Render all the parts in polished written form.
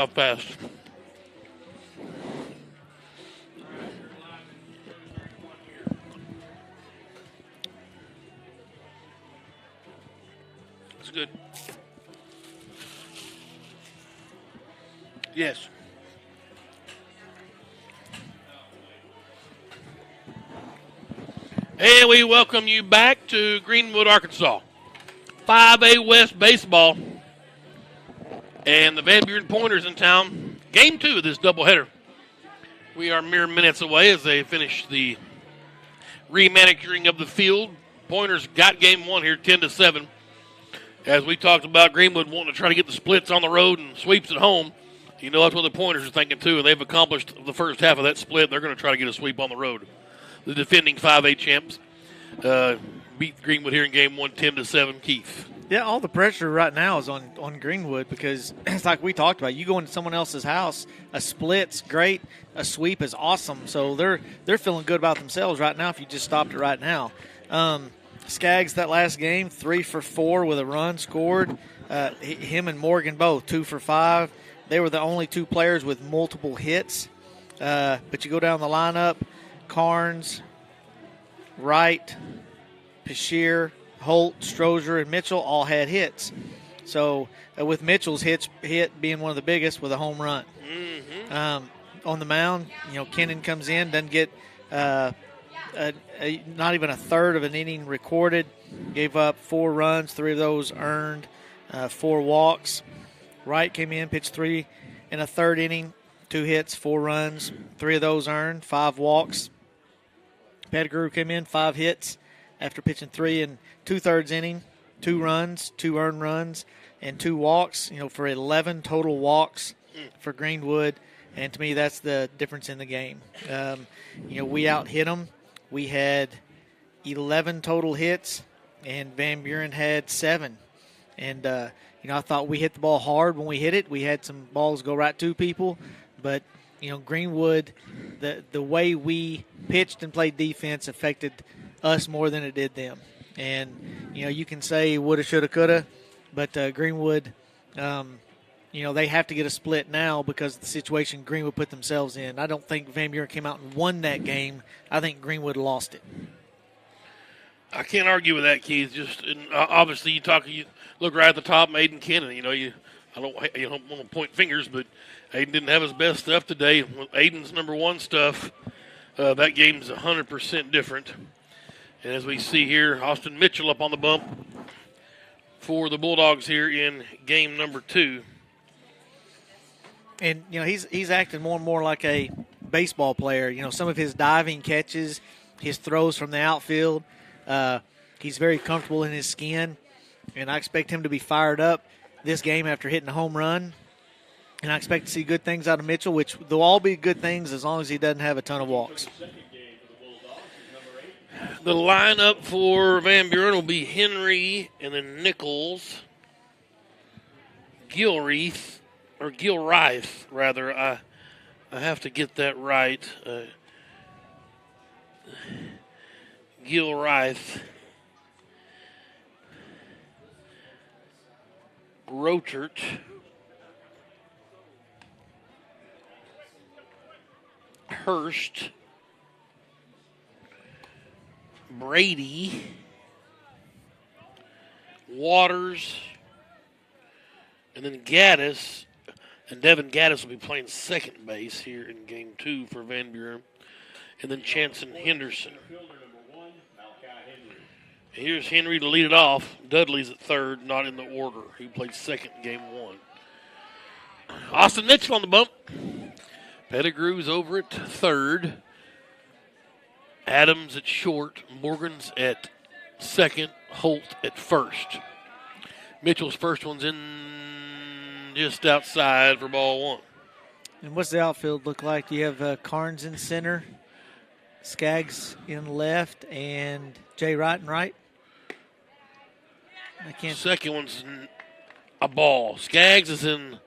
Fast. It's good. Yes. And we welcome you back to Greenwood, Arkansas. 5A West baseball. And the Van Buren Pointers in town. Game 2 of this doubleheader. We are mere minutes away as they finish the remanicuring of the field. Pointers got game 1 here 10-7. As we talked about, Greenwood wanting to try to get the splits on the road and sweeps at home. You know that's what the Pointers are thinking too, and they've accomplished the first half of that split. They're going to try to get a sweep on the road. The defending 5A champs beat Greenwood here in game 1 10-7. Keith. Yeah, all the pressure right now is on Greenwood because it's like we talked about. You go into someone else's house, a split's great, a sweep is awesome. So they're feeling good about themselves right now if you just stopped it right now. Skaggs that last game, 3 for 4 with a run scored. Him and Morgan both 2 for 5. They were the only 2 players with multiple hits. But you go down the lineup, Carnes, Wright, Pashir, Holt, Strozier, and Mitchell all had hits. So with Mitchell's hit being one of the biggest with a home run. Mm-hmm. On the mound, Kennan comes in, doesn't get not even a third of an inning recorded. Gave up 4 runs, 3 of those earned, 4 walks. Wright came in, pitched 3 in a third inning, 2 hits, 4 runs, 3 of those earned, 5 walks. Pettigrew came in, 5 hits after pitching 3 and 2/3 inning, 2 runs, 2 earned runs, and 2 walks, for 11 total walks for Greenwood. And to me, that's the difference in the game. We out-hit them. We had 11 total hits, and Van Buren had 7. And, I thought we hit the ball hard when we hit it. We had some balls go right to people. But, Greenwood, the way we pitched and played defense affected us more than it did them. And, you can say woulda, shoulda, coulda, but Greenwood, they have to get a split now because of the situation Greenwood put themselves in. I don't think Van Buren came out and won that game. I think Greenwood lost it. I can't argue with that, Keith. Just obviously, you look right at the top, Aiden Kennan. I don't want to point fingers, but Aiden didn't have his best stuff today. With Aiden's number 1 stuff, that game's 100% different. And as we see here, Austin Mitchell up on the bump for the Bulldogs here in game number 2. And, he's acting more and more like a baseball player. Some of his diving catches, his throws from the outfield, he's very comfortable in his skin. And I expect him to be fired up this game after hitting a home run. And I expect to see good things out of Mitchell, which they'll all be good things as long as he doesn't have a ton of walks. The lineup for Van Buren will be Henry and then Nichols, Gilreath, rather. I have to get that right. Gilreath, Rotert, Hurst, Brady, Waters, and then Gaddis. And Devin Gaddis will be playing second base here in game 2 for Van Buren. And then Chanson Henderson. Here's Henry to lead it off. Dudley's at third, not in the order. He played second in game 1. Austin Mitchell on the bump. Pettigrew's over at third. Adams at short. Morgan's at second. Holt at first. Mitchell's first one's in just outside for ball 1. And what's the outfield look like? You have Carnes in center, Skaggs in left, and Jay Wright in right? Second one's a ball. Skaggs is in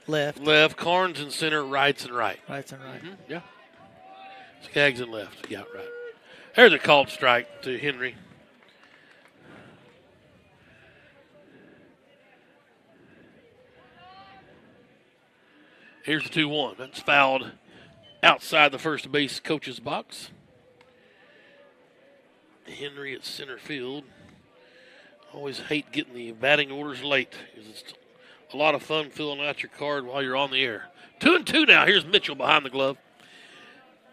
left. Carnes in center. Wright's in right. Wright's in right. Mm-hmm. Yeah. Skaggs in left. Yeah, right. There's a called strike to Henry. Here's the 2-1. That's fouled outside the first base coach's box. Henry at center field. Always hate getting the batting orders late because it's a lot of fun filling out your card while you're on the air. 2-2 now. Here's Mitchell behind the glove.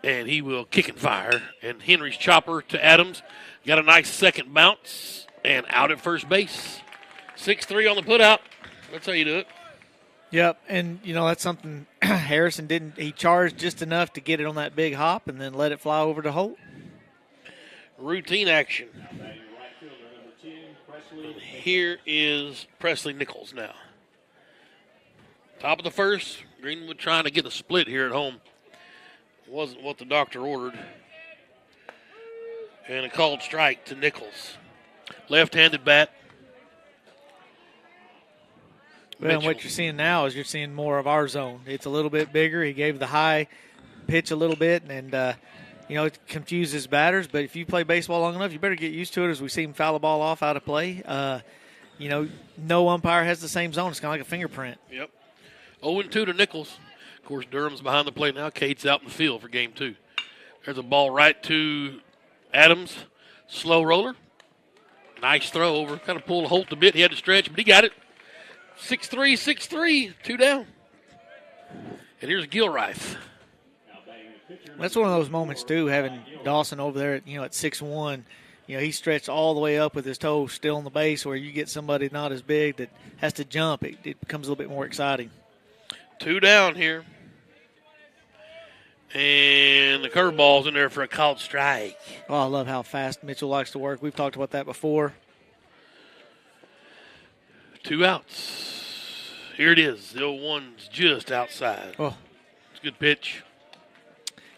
And he will kick and fire. And Henry's chopper to Adams. Got a nice second bounce. And out at first base. 6-3 on the putout. That's how you do it. Yep, and, that's something Harrison didn't. He charged just enough to get it on that big hop and then let it fly over to Holt. Routine action. And here is Presley Nichols now. Top of the first. Greenwood trying to get a split here at home. Wasn't what the doctor ordered. And a called strike to Nichols. Left-handed bat. Well, what you're seeing now is you're seeing more of our zone. It's a little bit bigger. He gave the high pitch a little bit, and, it confuses batters. But if you play baseball long enough, you better get used to it as we see him foul the ball off out of play. No umpire has the same zone. It's kind of like a fingerprint. Yep. 0-2 to Nichols. Of course, Durham's behind the plate now. Cade's out in the field for game 2. There's a ball right to Adams. Slow roller. Nice throw over. Kind of pulled Holt a bit. He had to stretch, but he got it. 6-3, 6-3. 2 down. And here's Gilreath. That's one of those moments, too, having Dawson over there at 6'1". He stretched all the way up with his toes still on the base, where you get somebody not as big that has to jump. It becomes a little bit more exciting. 2 down here. And the curveball's in there for a called strike. Oh, I love how fast Mitchell likes to work. We've talked about that before. 2 outs. Here it is. The 0-1's just outside. Oh. It's a good pitch.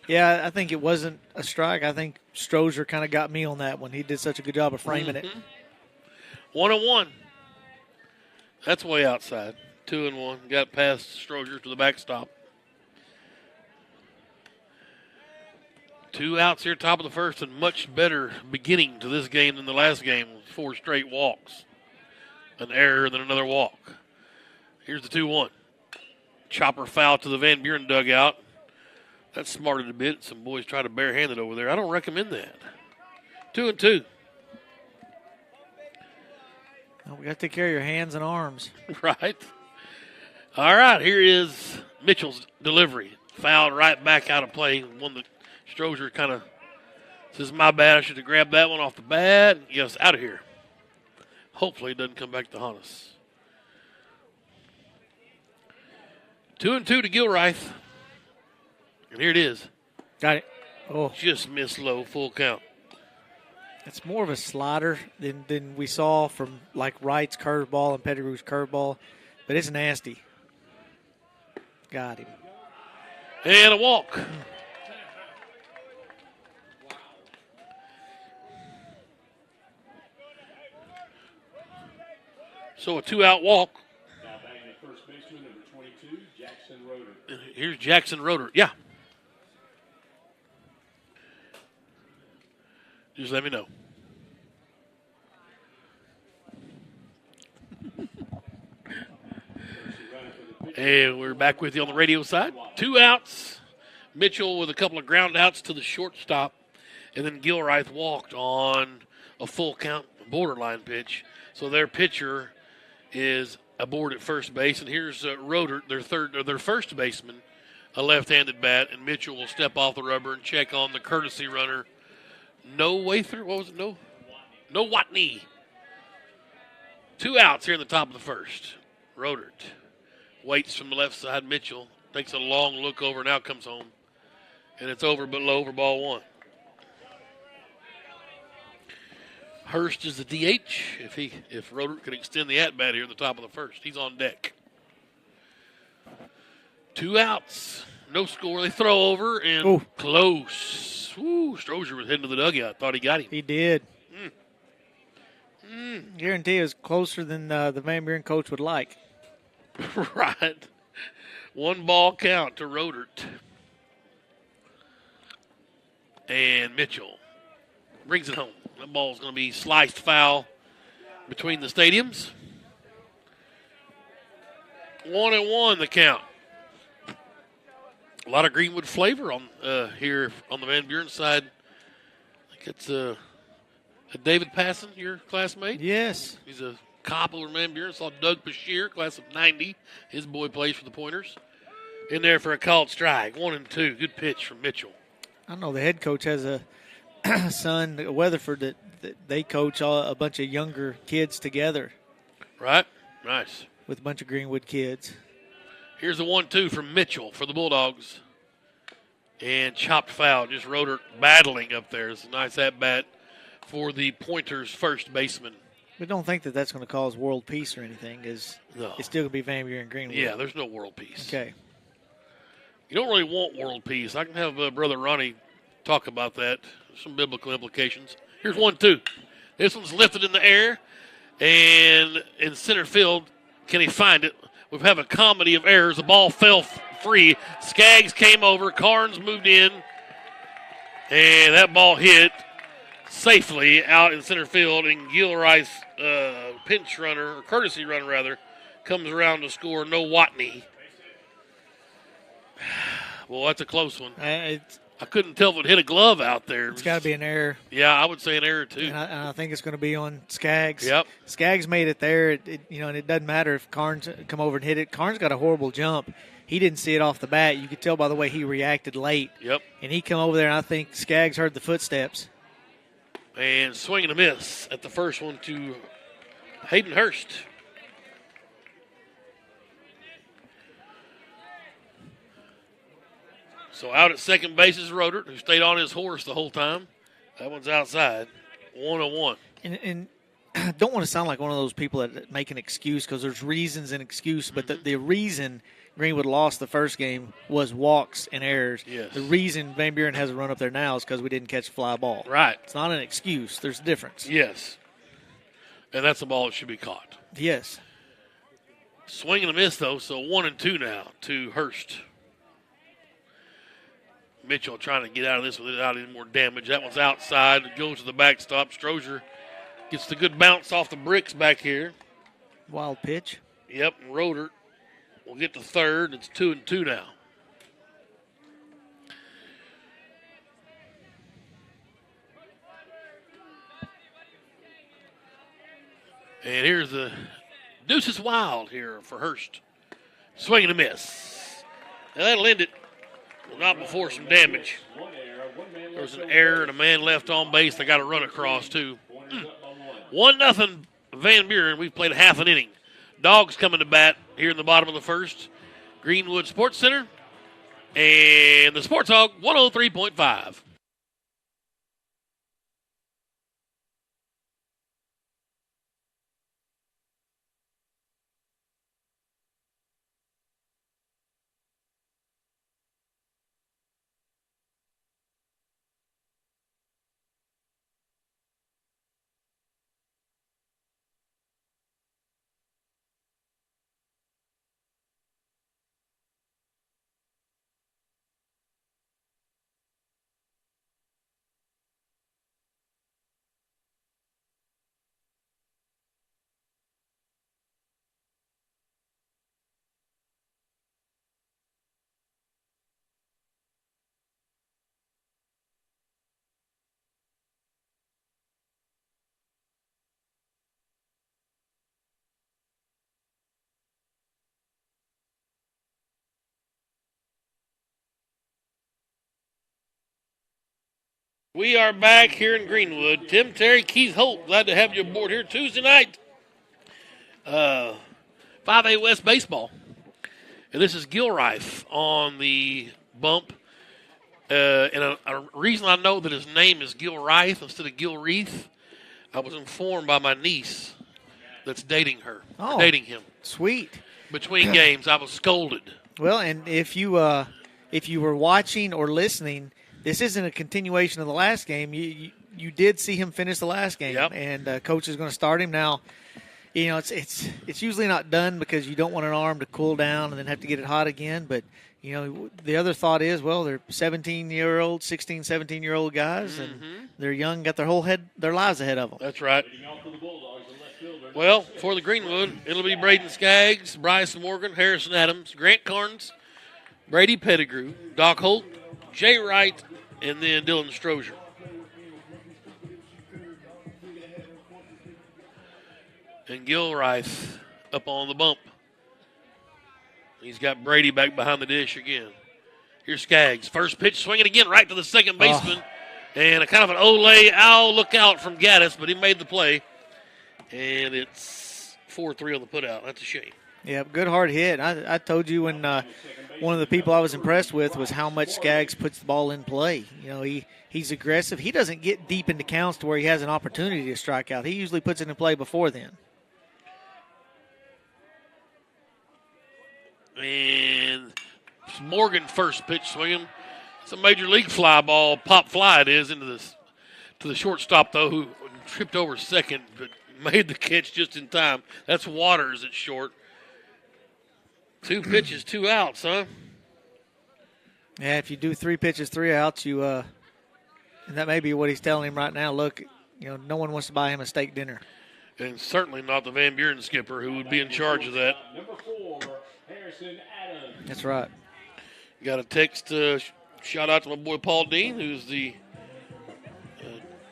Yeah, I think it wasn't a strike. I think Strozier kind of got me on that one. He did such a good job of framing it. 1-1. That's way outside. 2-1. Got past Strozier to the backstop. 2 outs here, top of the first, and much better beginning to this game than the last game with 4 straight walks. An error and then another walk. Here's the 2-1. Chopper foul to the Van Buren dugout. That smarted a bit. Some boys try to barehand it over there. I don't recommend that. 2-2. Well, we got to take care of your hands and arms. Right. All right, here is Mitchell's delivery. Fouled right back out of play. One that Strozier kind of says, my bad, I should have grabbed that one off the bat. Yes, out of here. Hopefully it doesn't come back to haunt us. 2-2 to Gilreath. And here it is. Got it. Oh. Just missed low, full count. It's more of a slider than we saw from like Wright's curveball and Pettigrew's curveball, but it's nasty. Got him. And a walk. So a 2-out walk. Now batting at first baseman, number 22, Jackson Roeder. Here's Jackson Roeder. Yeah. Just let me know. And we're back with you on the radio side. 2 outs. Mitchell with a couple of ground outs to the shortstop. And then Gilreath walked on a full count borderline pitch. So their pitcher is aboard at first base. And here's Roeder, their first baseman, a left-handed bat. And Mitchell will step off the rubber and check on the courtesy runner. No way through. What was it? No Watney. 2 outs here in the top of the first. Roeder waits from the left side. Mitchell takes a long look over and out comes home. And it's over but low for ball 1. Hurst is the DH. If Roeder can extend the at-bat here in the top of the first. He's on deck. 2 outs. No score. They throw over and close. Ooh, Strozier was heading to the dugout. Thought he got him. He did. Guarantee it was closer than the Van Buren coach would like. Right. 1 ball count to Roeder. And Mitchell brings it home. That ball's going to be sliced foul between the stadiums. 1-1 the count. A lot of Greenwood flavor on here on the Van Buren side. I think it's David Passon, your classmate. Yes. He's a cop over Van Buren. Saw Doug Bashir, class of 90. His boy plays for the Pointers. In there for a called strike. 1-2. Good pitch from Mitchell. I know the head coach has a son, Weatherford, that they coach a bunch of younger kids together. Right? Nice. With a bunch of Greenwood kids. Here's a 1-2 from Mitchell for the Bulldogs. And chopped foul. Just Roder battling up there. It's a nice at-bat for the Pointers' first baseman. We don't think that that's going to cause world peace or anything. No. It's still going to be Van Buren Greenwood. Yeah, there's no world peace. Okay. You don't really want world peace. I can have Brother Ronnie talk about that. Some biblical implications. Here's 1-2. This one's lifted in the air. And in center field, can he find it? We have a comedy of errors. The ball fell free. Skaggs came over. Carnes moved in. And that ball hit safely out in center field. And Gilrice, pinch runner, or courtesy runner rather, comes around to score. No Watney. Well, that's a close one. I couldn't tell if it hit a glove out there. It's got to be an error. Yeah, I would say an error too. And I think it's going to be on Skaggs. Yep. Skaggs made it there. And it doesn't matter if Carnes come over and hit it. Carnes got a horrible jump. He didn't see it off the bat. You could tell by the way he reacted late. Yep. And he come over there, and I think Skaggs heard the footsteps. And swing and a miss at the first one to Hayden Hurst. So out at second base is Roder, who stayed on his horse the whole time. That one's outside. 1-1. And I don't want to sound like one of those people that make an excuse because there's reasons and excuse, but the reason Greenwood lost the first game was walks and errors. Yes. The reason Van Buren has a run up there now is because we didn't catch a fly ball. Right. It's not an excuse. There's a difference. Yes. And that's a ball that should be caught. Yes. Swing and a miss, though, so 1-2 now to Hurst. Mitchell trying to get out of this without any more damage. That one's outside. It goes to the backstop. Strozier gets the good bounce off the bricks back here. Wild pitch. Yep, and Roder will get to third. It's 2-2 now. And here's the Deuces Wild here for Hurst. Swing and a miss. Now that'll end it. Well, not before some damage. There was an error and a man left on base. They got a run across, too. 1-0 Van Buren. We've played half an inning. Dogs coming to bat here in the bottom of the first. Greenwood Sports Center and the Sports Hog 103.5. We are back here in Greenwood. Tim Terry, Keith Holt, glad to have you aboard here Tuesday night. 5A West Baseball. And this is Gilrife on the bump. And a reason I know that his name is Gilrife instead of Gilreath, I was informed by my niece that's dating her, dating him. Sweet. Between games, I was scolded. Well, and if you were watching or listening, this isn't a continuation of the last game. You did see him finish the last game, yep. And coach is going to start him now. You know, it's usually not done because you don't want an arm to cool down and then have to get it hot again. But you know, the other thought is, well, they're 17-year-old, 16, 17-year-old guys, and they're young, got their lives ahead of them. That's right. Well, for the Greenwood, it'll be Braden Skaggs, Bryson Morgan, Harrison Adams, Grant Carnes, Brady Pettigrew, Doc Holt, Jay Wright, and then Dylan Strozier. And Gilreath up on the bump. He's got Brady back behind the dish again. Here's Skaggs. First pitch swinging again right to the second baseman. And a kind of an Olay, ow, look out from Gaddis, but he made the play. And it's 4-3 on the putout. That's a shame. Yeah, good hard hit. I told you when one of the people I was impressed with was how much Skaggs puts the ball in play. You know, he's aggressive. He doesn't get deep into counts to where he has an opportunity to strike out. He usually puts it in play before then. And Morgan first pitch swinging. It's a major league fly ball, pop fly it is, to the shortstop, though, who tripped over second but made the catch just in time. That's Waters at short. 2 pitches, 2 outs, huh? Yeah, if you do 3 pitches, 3 outs, and that may be what he's telling him right now. Look, no one wants to buy him a steak dinner. And certainly not the Van Buren skipper who would be in charge of that. Number 4, Harrison Adams. That's right. Got a text, shout out to my boy Paul Dean, who's the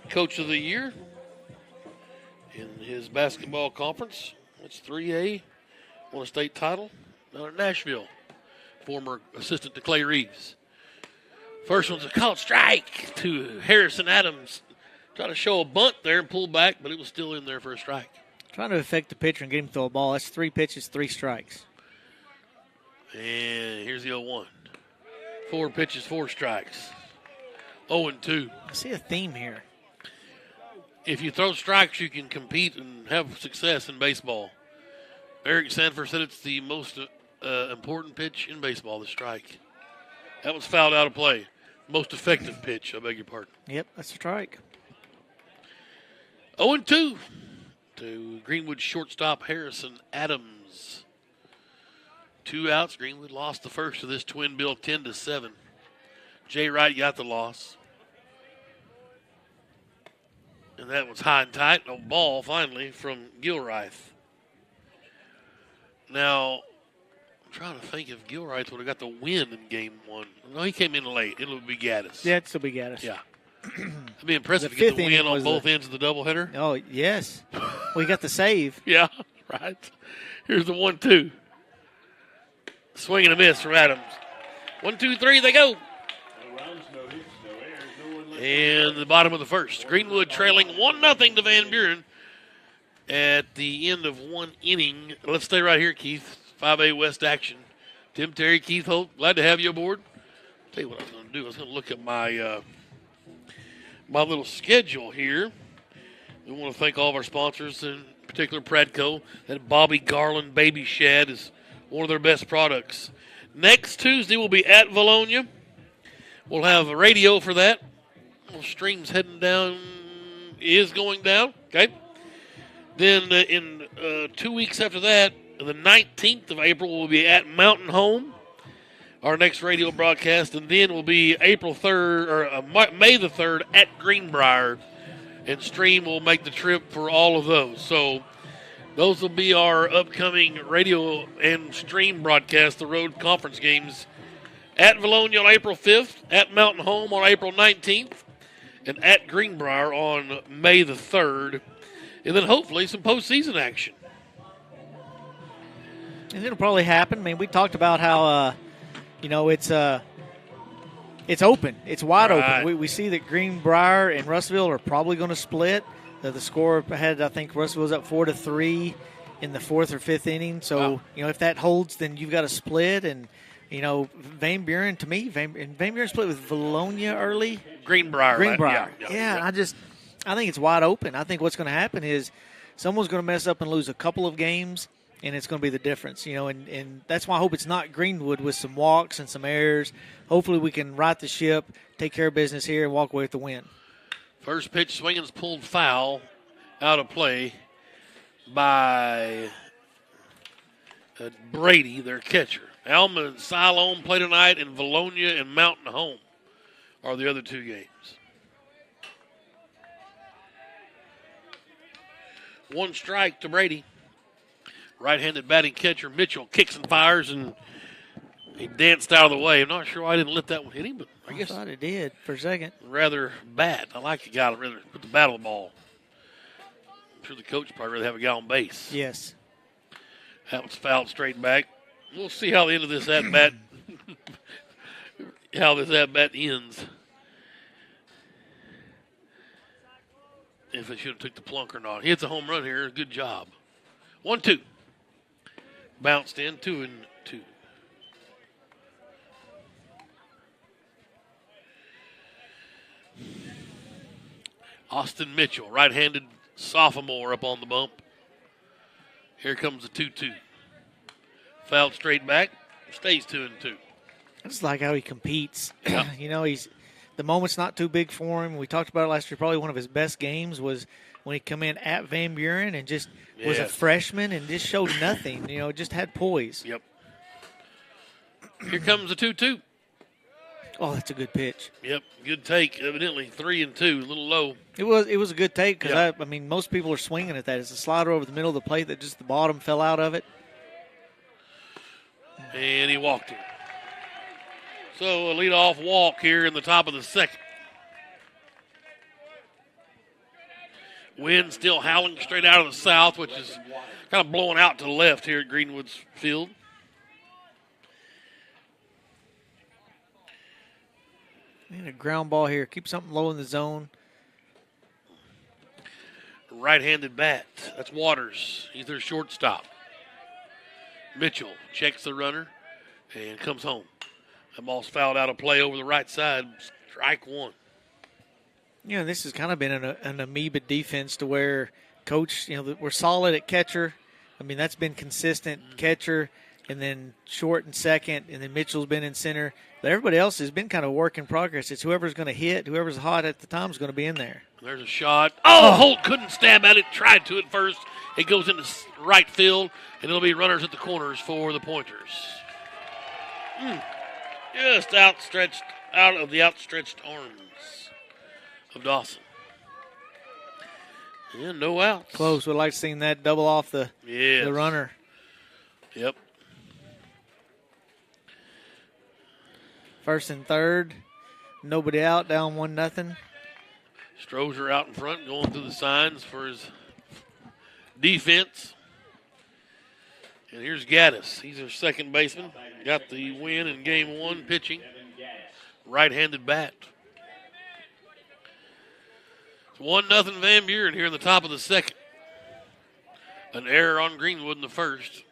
coach of the year in his basketball conference. It's 3A, won a state title down at Nashville. Former assistant to Clay Reeves. First one's a called strike to Harrison Adams. Tried to show a bunt there and pull back, but it was still in there for a strike. Trying to affect the pitcher and get him to throw a ball. That's 3 pitches, 3 strikes. And here's the 0-1. 4 pitches, 4 strikes. 0-2. I see a theme here. If you throw strikes, you can compete and have success in baseball. Eric Sanford said it's the most important pitch in baseball, the strike. That was fouled out of play. Most effective pitch, I beg your pardon. Yep, that's a strike. 0-2 to Greenwood shortstop Harrison Adams. 2 outs. Greenwood lost the first of this twin bill 10-7. Jay Wright got the loss. And that was high and tight. A ball finally from Gilreath. Now, I'm trying to think if Gilreath would have got the win in game 1. No, he came in late. It would be Gaddis. Yeah, it'd still be Gaddis. Yeah. It'd be impressive The to get fifth the win inning on was both ends of the doubleheader. Oh, yes. Well, he got the save. Yeah, right. Here's the 1-2. Swing and a miss from Adams. 1, 2, 3, they go. No runs, no hits, no errors, no one left. And the bottom of the first. Greenwood trailing 1-0 to Van Buren at the end of 1 inning. Let's stay right here, Keith. 5A West action. Tim Terry, Keith Holt, glad to have you aboard. Tell you what I was going to do. I was going to look at my my little schedule here. We want to thank all of our sponsors, in particular Pradco. That Bobby Garland Baby Shad is one of their best products. Next Tuesday we'll be at Valonia. We'll have a radio for that. Well, stream's heading down, is going down. Okay. Then in 2 weeks after that, the 19th of April, we'll be at Mountain Home, our next radio broadcast, and then we'll be April 3rd or May the 3rd at Greenbrier, and Stream will make the trip for all of those. So those will be our upcoming radio and Stream broadcast, the road conference games at Valonia on April 5th, at Mountain Home on April 19th, and at Greenbrier on May the 3rd, and then hopefully some postseason action. And it'll probably happen. I mean, we talked about how, it's open. It's wide Right. open. We see that Greenbrier and Russellville are probably going to split. The score had, I think, Russellville's up 4-3 in the 4th or 5th inning. So, Wow. If that holds, then you've got a split. And, Van Buren, to me, Van Buren split with Valonia early. Greenbrier. Greenbrier. Right? Yeah, and I think it's wide open. I think what's going to happen is someone's going to mess up and lose a couple of games, and it's going to be the difference, and that's why I hope it's not Greenwood with some walks and some errors. Hopefully we can right the ship, take care of business here, and walk away with the win. First pitch swinging's pulled foul out of play by Brady, their catcher. Alma and Siloam play tonight, and Valonia and Mountain Home are the other 2 games. 1 strike to Brady. Right-handed batting catcher Mitchell kicks and fires and He danced out of the way. I'm not sure why I didn't let that one hit him, but I guess thought it did for a second. rather bad. I like the guy to rather put the battle ball. I'm sure the coach would probably rather have a guy on base. Yes. That was fouled straight back. We'll see how the end of this at-bat ends. If it should have took the plunk or not. He hits a home run here. Good job. 1-2. Bounced in. 2-2. Austin Mitchell, right-handed sophomore up on the bump. Here comes the 2-2. Fouled straight back. Stays 2-2. I just like how he competes. Yeah. You know, the moment's not too big for him. We talked about it last year. Probably one of his best games was when he come in at Van Buren and just was a freshman and just showed nothing. You know, just had poise. Yep. Here comes the 2-2. Oh, that's a good pitch. Yep, good take. Evidently 3-2, a little low. It was a good take because Yeah. I mean most people are swinging at that. It's a slider over the middle of the plate that just the bottom fell out of it. And he walked him. So a leadoff walk here in the top of the second. Wind still howling straight out of the south, which is kind of blowing out to the left here at Greenwood's field. And a ground ball here. Keep something low in the zone. Right-handed bat. That's Waters. He's their shortstop. Mitchell checks the runner and comes home. That ball's fouled out of play over the right side. Strike one. You know, this has kind of been an amoeba defense to where coach, you know, we're solid at catcher. I mean, that's been consistent catcher, and then short and second, and then Mitchell's been in center. But everybody else has been kind of work in progress. It's whoever's going to hit, whoever's hot at the time is going to be in there. There's a shot. Oh, Holt couldn't stab at it. Tried to at first. It goes into right field, and it'll be runners at the corners for the Pointers. Just outstretched, out of the outstretched arms of Dawson. And no outs. Close. Would like to see that double off the runner. Yep. First and third. Nobody out. Down 1-0. Strozer out in front, going through the signs for his defense. And here's Gaddis. He's our second baseman. Got the win in game one pitching. Right-handed bat. It's 1-0 Van Buren here in the top of the second. An error on Greenwood in the first.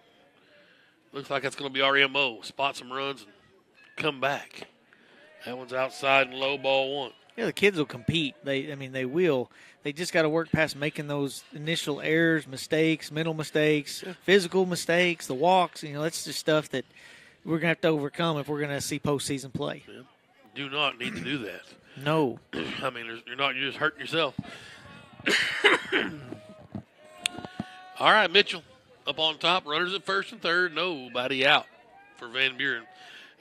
Looks like that's going to be our MO. Spot some runs and come back. That one's outside and low, ball one. Yeah, the kids will compete. They will. They just got to work past making those initial errors, mistakes, mental mistakes, physical mistakes, the walks. You know, that's just stuff that we're going to have to overcome if we're going to see postseason play. Yeah. Do not need to do that. No. I mean, you're just hurting yourself. All right, Mitchell up on top. Runners at first and third. Nobody out for Van Buren.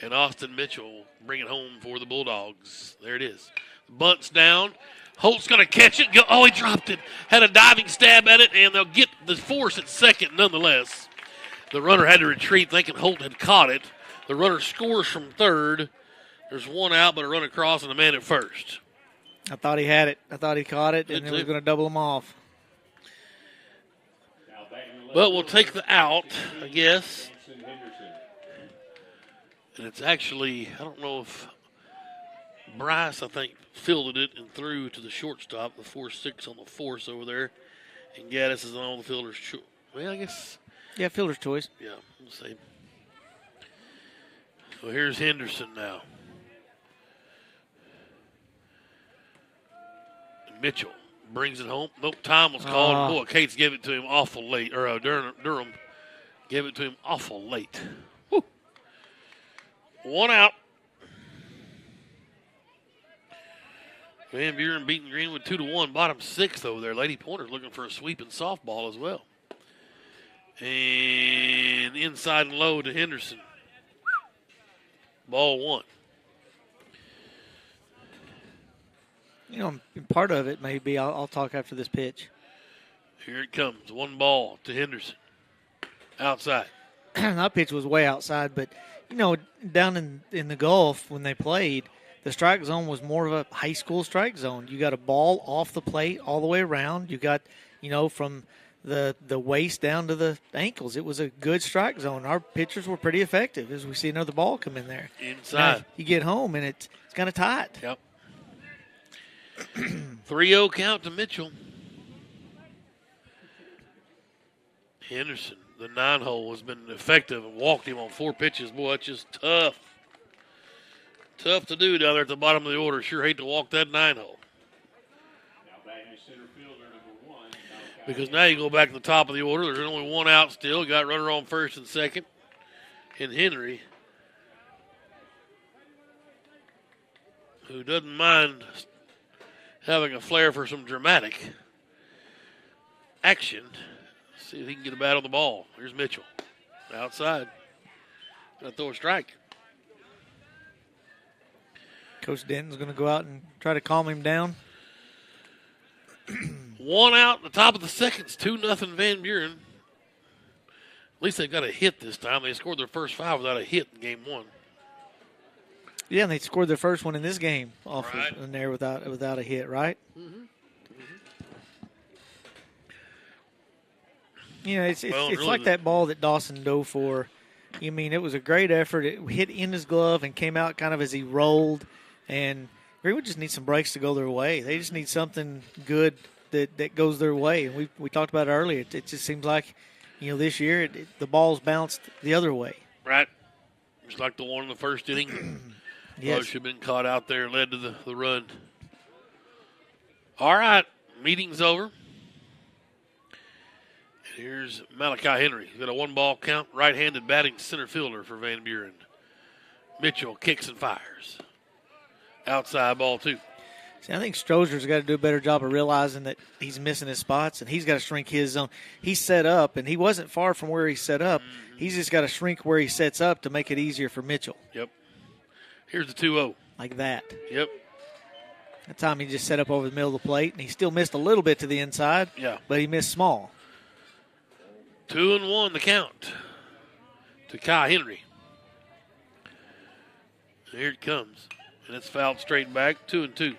And Austin Mitchell bring it home for the Bulldogs. There it is. Bunts down. Holt's going to catch it. Oh, he dropped it. Had a diving stab at it, and they'll get the force at second nonetheless. The runner had to retreat thinking Holt had caught it. The runner scores from third. There's one out, but a run across and a man at first. I thought he had it. I thought he caught it, Did and then we're too. going to double him off. But we'll take the out, I guess. And it's actually, I don't know if Bryce, I think, fielded it and threw to the shortstop, the 4-6 on the force over there. And Gaddis is on all the fielders. Well, I guess. Yeah, fielder's choice. Yeah, we'll see. So here's Henderson now. And Mitchell brings it home. Nope, time was called. Boy, Cates gave it to him awful late. Or Durham gave it to him awful late. Whew. One out. Van Buren beating Greenwood 2-1. Bottom sixth over there. Lady Pointers looking for a sweep in softball as well. And inside and low to Henderson. Ball one. You know, part of it may be, I'll talk after this pitch. Here it comes. 1 ball to Henderson. Outside. that pitch was way outside. But, down in the Gulf when they played, the strike zone was more of a high school strike zone. You got a ball off the plate all the way around. You got, from the waist down to the ankles. It was a good strike zone. Our pitchers were pretty effective as we see another ball come in there. Inside. Now, you get home, and it's kind of tight. Yep. 3-0 count to Mitchell. Henderson, the 9-hole, has been effective and walked him on 4 pitches. Boy, that's just tough. Tough to do down there at the bottom of the order. Sure hate to walk that 9-hole. Now batting center fielder number 1. Because now you go back to the top of the order. There's only one out still. Got runner on first and second. And Henry, who doesn't mind having a flair for some dramatic action. See if he can get a bat on the ball. Here's Mitchell. Outside. Gonna throw a strike. Coach Denton's going to go out and try to calm him down. One out at the top of the second. It's 2-0 Van Buren. At least they got a hit this time. They scored their first 5 without a hit in game 1. Yeah, and they scored their first one in this game off Right. in there without a hit, right? Mm-hmm. It's really like that ball that Dawson dove for. I mean, it was a great effort. It hit in his glove and came out kind of as he rolled. And Greenwood just needs some breaks to go their way. They just need something good that goes their way. And we talked about it earlier. It just seems like, this year the ball's bounced the other way. Right. Just like the one in the first inning. Yes. Should have been caught out there, led to the run. All right, meeting's over. Here's Malachi Henry. He's got a 1-ball count, right-handed batting center fielder for Van Buren. Mitchell kicks and fires. Outside ball 2. See, I think Stroger's got to do a better job of realizing that he's missing his spots, and he's got to shrink his zone. He's set up, and he wasn't far from where he set up. Mm-hmm. He's just got to shrink where he sets up to make it easier for Mitchell. Yep. Here's the 2-0. Like that. Yep. That time he just set up over the middle of the plate, and he still missed a little bit to the inside, Yeah. but he missed small. 2-1 the count to Kai Henry. Here it comes. And it's fouled straight back, 2-2.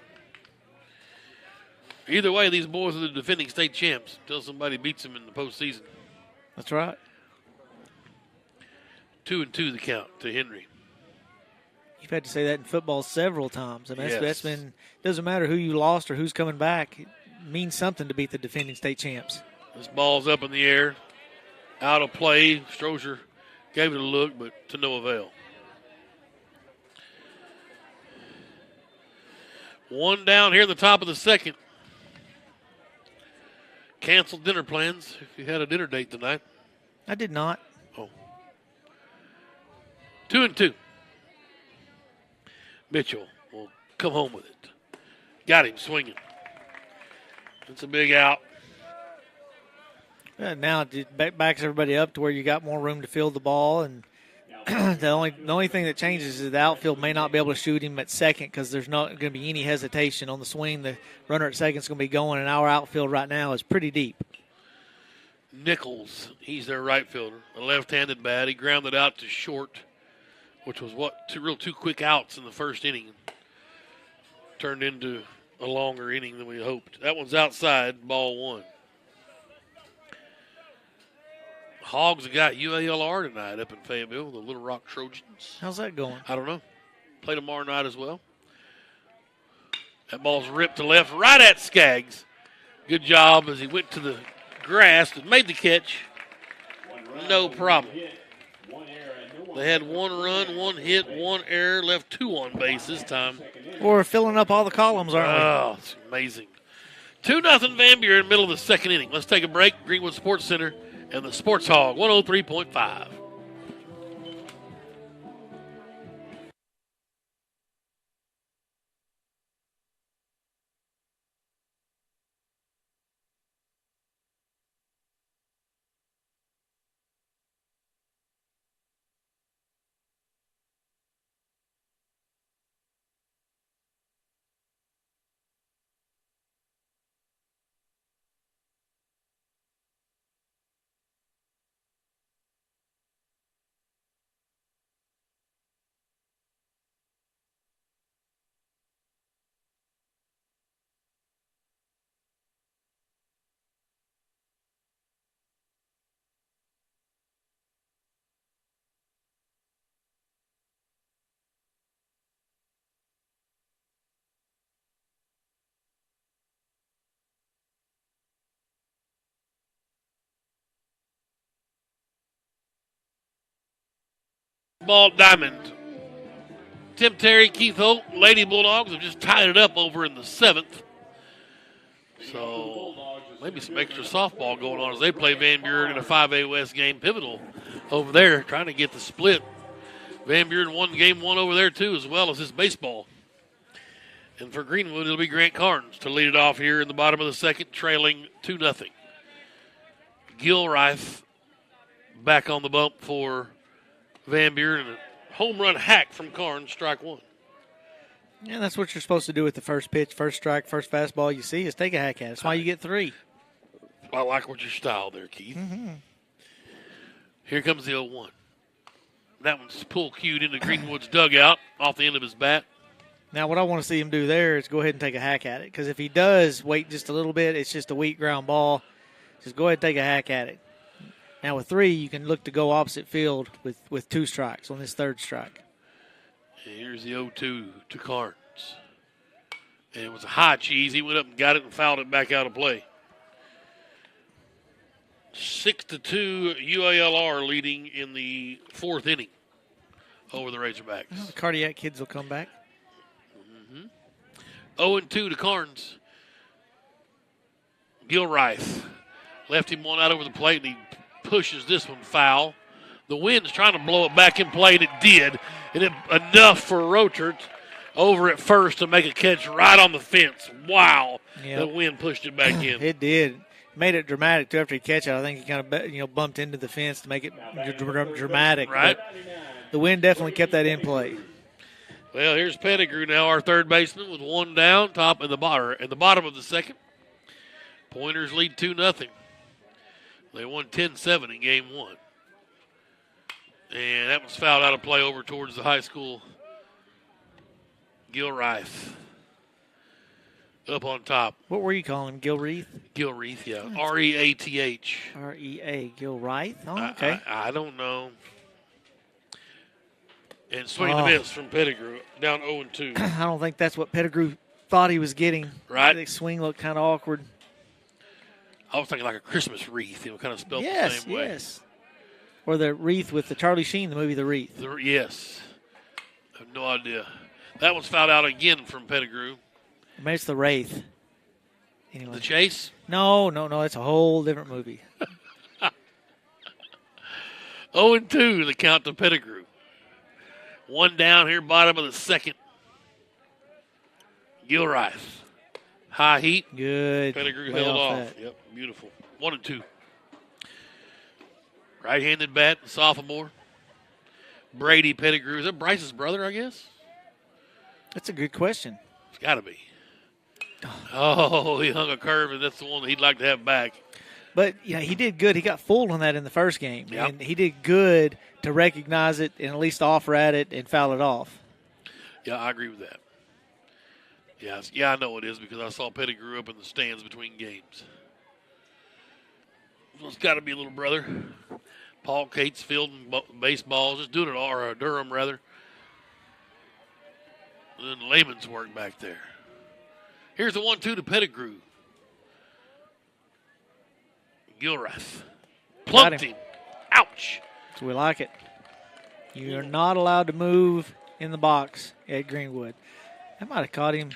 Either way, these boys are the defending state champs until somebody beats them in the postseason. That's right. 2-2 the count to Henry. You've had to say that in football several times. I mean, Yes. that's been – doesn't matter who you lost or who's coming back. It means something to beat the defending state champs. This ball's up in the air. Out of play. Strozier gave it a look, but to no avail. One down here in the top of the second. Canceled dinner plans if you had a dinner date tonight. I did not. Oh. 2-2. Mitchell will come home with it. Got him swinging. It's a big out. Now it backs everybody up to where you got more room to field the ball, and the only thing that changes is the outfield may not be able to shoot him at second because there's not going to be any hesitation on the swing. The runner at second is going to be going, and our outfield right now is pretty deep. Nichols, he's their right fielder, a left-handed bat. He grounded out to short, which was two quick outs in the first inning. Turned into a longer inning than we hoped. That one's outside, ball 1. Hogs have got UALR tonight up in Fayetteville, the Little Rock Trojans. How's that going? I don't know. Play tomorrow night as well. That ball's ripped to left, right at Skaggs. Good job as he went to the grass and made the catch. No problem. They had 1 run, 1 hit, 1 error, left 2 on base this time. We're filling up all the columns, aren't we? Oh, it's amazing. 2-0 Van Buren, middle of the second inning. Let's take a break. Greenwood Sports Center and the Sports Hog, 103.5. Ball diamond. Tim Terry, Keith Holt, Lady Bulldogs have just tied it up over in the 7th. So maybe some extra softball going on as they play Van Buren in a 5A West game. Pivotal over there, trying to get the split. Van Buren won game 1 over there, too, as well as this baseball. And for Greenwood, it'll be Grant Carnes to lead it off here in the bottom of the 2nd, trailing 2-0. Gilreath back on the bump for Van Buren. And a home run hack from Carnes, strike 1. Yeah, that's what you're supposed to do with the first pitch, first strike, first fastball you see is take a hack at it. That's why you get 3. I like what your style there, Keith. Mm-hmm. Here comes the 0-1. That one's pull cued into Greenwood's dugout off the end of his bat. Now, what I want to see him do there is go ahead and take a hack at it. Because if he does wait just a little bit, it's just a weak ground ball. Just go ahead and take a hack at it. Now, with 3, you can look to go opposite field with 2 strikes on this 3rd strike. And here's the 0-2 to Carnes. And it was a high cheese. He went up and got it and fouled it back out of play. 6-2 UALR leading in the 4th inning over the Razorbacks. Well, the cardiac kids will come back. 0-2 to Carnes. Gilreath left him one out over the plate, and he pushes this one foul. The wind's trying to blow it back in play, and it did. And enough for Rochert over at first to make a catch right on the fence. Wow. Yep. The wind pushed it back in. It did. Made it dramatic, too, after he catch it. I think he kind of bumped into the fence to make it dramatic. Right. But the wind definitely kept that in play. Well, here's Pettigrew now, our third baseman, with 1 down, top in the bottom of the 2nd. Pointers lead 2-0. They won 10-7 in game 1. And that was fouled out of play over towards the high school. Gilreath up on top. What were you calling him? Gilreath? Gilreath, yeah. R-E-A-T-H. R-E-A. Gilreath? Oh, okay. I don't know. And swing and a miss from Pettigrew, down 0-2. I don't think that's what Pettigrew thought he was getting. Right. The swing looked kind of awkward. I was thinking like a Christmas wreath, kind of spelled the same way. Yes. Or the wreath with the Charlie Sheen, the movie The Wreath. Yes. I have no idea. That one's fouled out again from Pettigrew. Maybe it's The Wraith. Anyway. The Chase? No. It's a whole different movie. 0-2 the count to Pettigrew. 1 down here, bottom of the 2nd. Gilreath. High heat. Good. Pettigrew held off. That. Yep, beautiful. 1-2. Right-handed bat, sophomore. Brady Pettigrew. Is that Bryce's brother, I guess? That's a good question. It's got to be. Oh, he hung a curve, and that's the one that he'd like to have back. But, he did good. He got fooled on that in the first game. Yep. And he did good to recognize it and at least offer at it and foul it off. Yeah, I agree with that. Yeah, I know it is because I saw Pettigrew up in the stands between games. So it's got to be a little brother. Paul Cates fielding baseballs, just doing it all, or Durham rather. And then Lehman's work back there. Here's the 1-2 to Pettigrew. Gilreath plunked him. Ouch. So we like it. You're not allowed to move in the box at Greenwood. That might have caught him.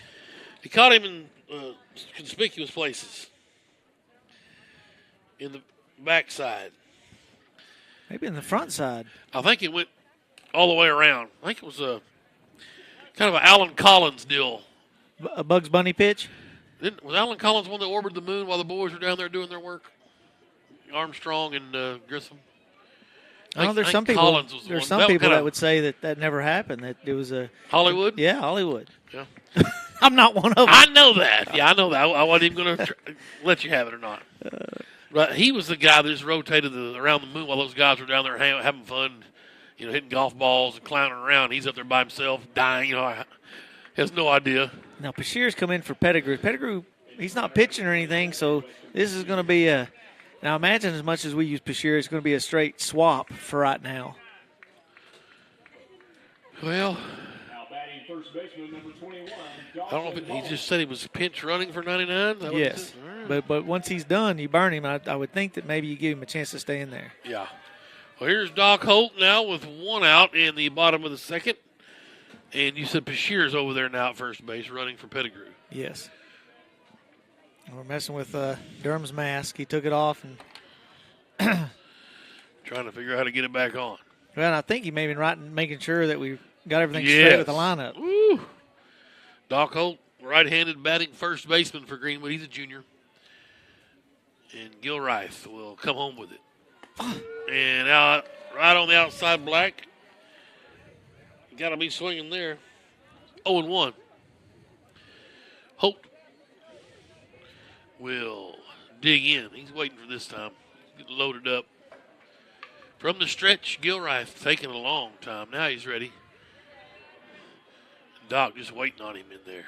He caught him in conspicuous places. In the backside. Maybe in the front side. I think it went all the way around. I think it was a kind of an Alan Collins deal. A Bugs Bunny pitch? Was Alan Collins one that orbited the moon while the boys were down there doing their work? Armstrong and Grissom? There's some people. That would say that never happened. That it was a Hollywood. Yeah, Hollywood. Yeah, I'm not one of them. I know that. Yeah, I know that. I wasn't even going to let you have it or not. But he was the guy that just rotated around the moon while those guys were down there having fun, hitting golf balls and clowning around. He's up there by himself, dying. Has no idea. Now Bashir's come in for Pettigrew. Pettigrew, he's not pitching or anything, so this is going to be a. Now, imagine as much as we use Bashir, it's going to be a straight swap for right now. Well, Now batting first baseman, number 21. I don't know if he just said he was pinch running for 99. Yes, right. but once he's done, you burn him. I would think that maybe you give him a chance to stay in there. Yeah. Well, here's Doc Holt now with one out in the bottom of the second. And you said Bashir's over there now at first base running for Pettigrew. Yes. We're messing with Durham's mask. He took it off. And trying to figure out how to get it back on. well, I think he may have been making sure that we got everything straight with the lineup. Woo. Doc Holt, right-handed batting first baseman for Greenwood. He's a junior. And Gilreath will come home with it. And out right on the outside black. Got to be swinging there. 0-1. Holt will dig in. He's waiting for this time. Get loaded up. From the stretch, Gilreath taking a long time. Now he's ready. Doc just waiting on him in there.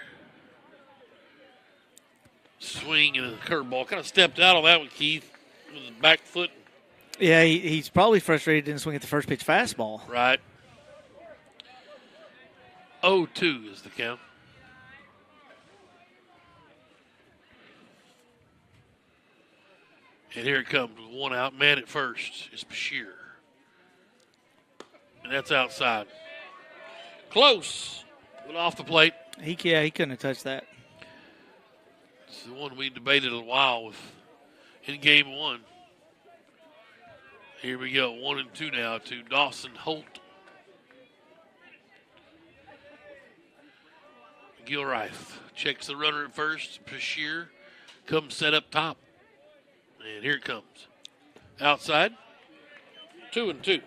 Swing and a curveball. Kind of stepped out on that one, Keith, with his back foot. Yeah, he's probably frustrated he didn't swing at the first pitch fastball. Right. 0-2 is the count. And here it comes with one out. Man at first is Bashir. And that's outside. Close. Went off the plate. He couldn't have touched that. It's the one we debated a while with in game one. Here we go. 1-2 now to Dawson Holt. Gilreath checks the runner at first. Bashir comes set up top. And here it comes. Outside. 2-2.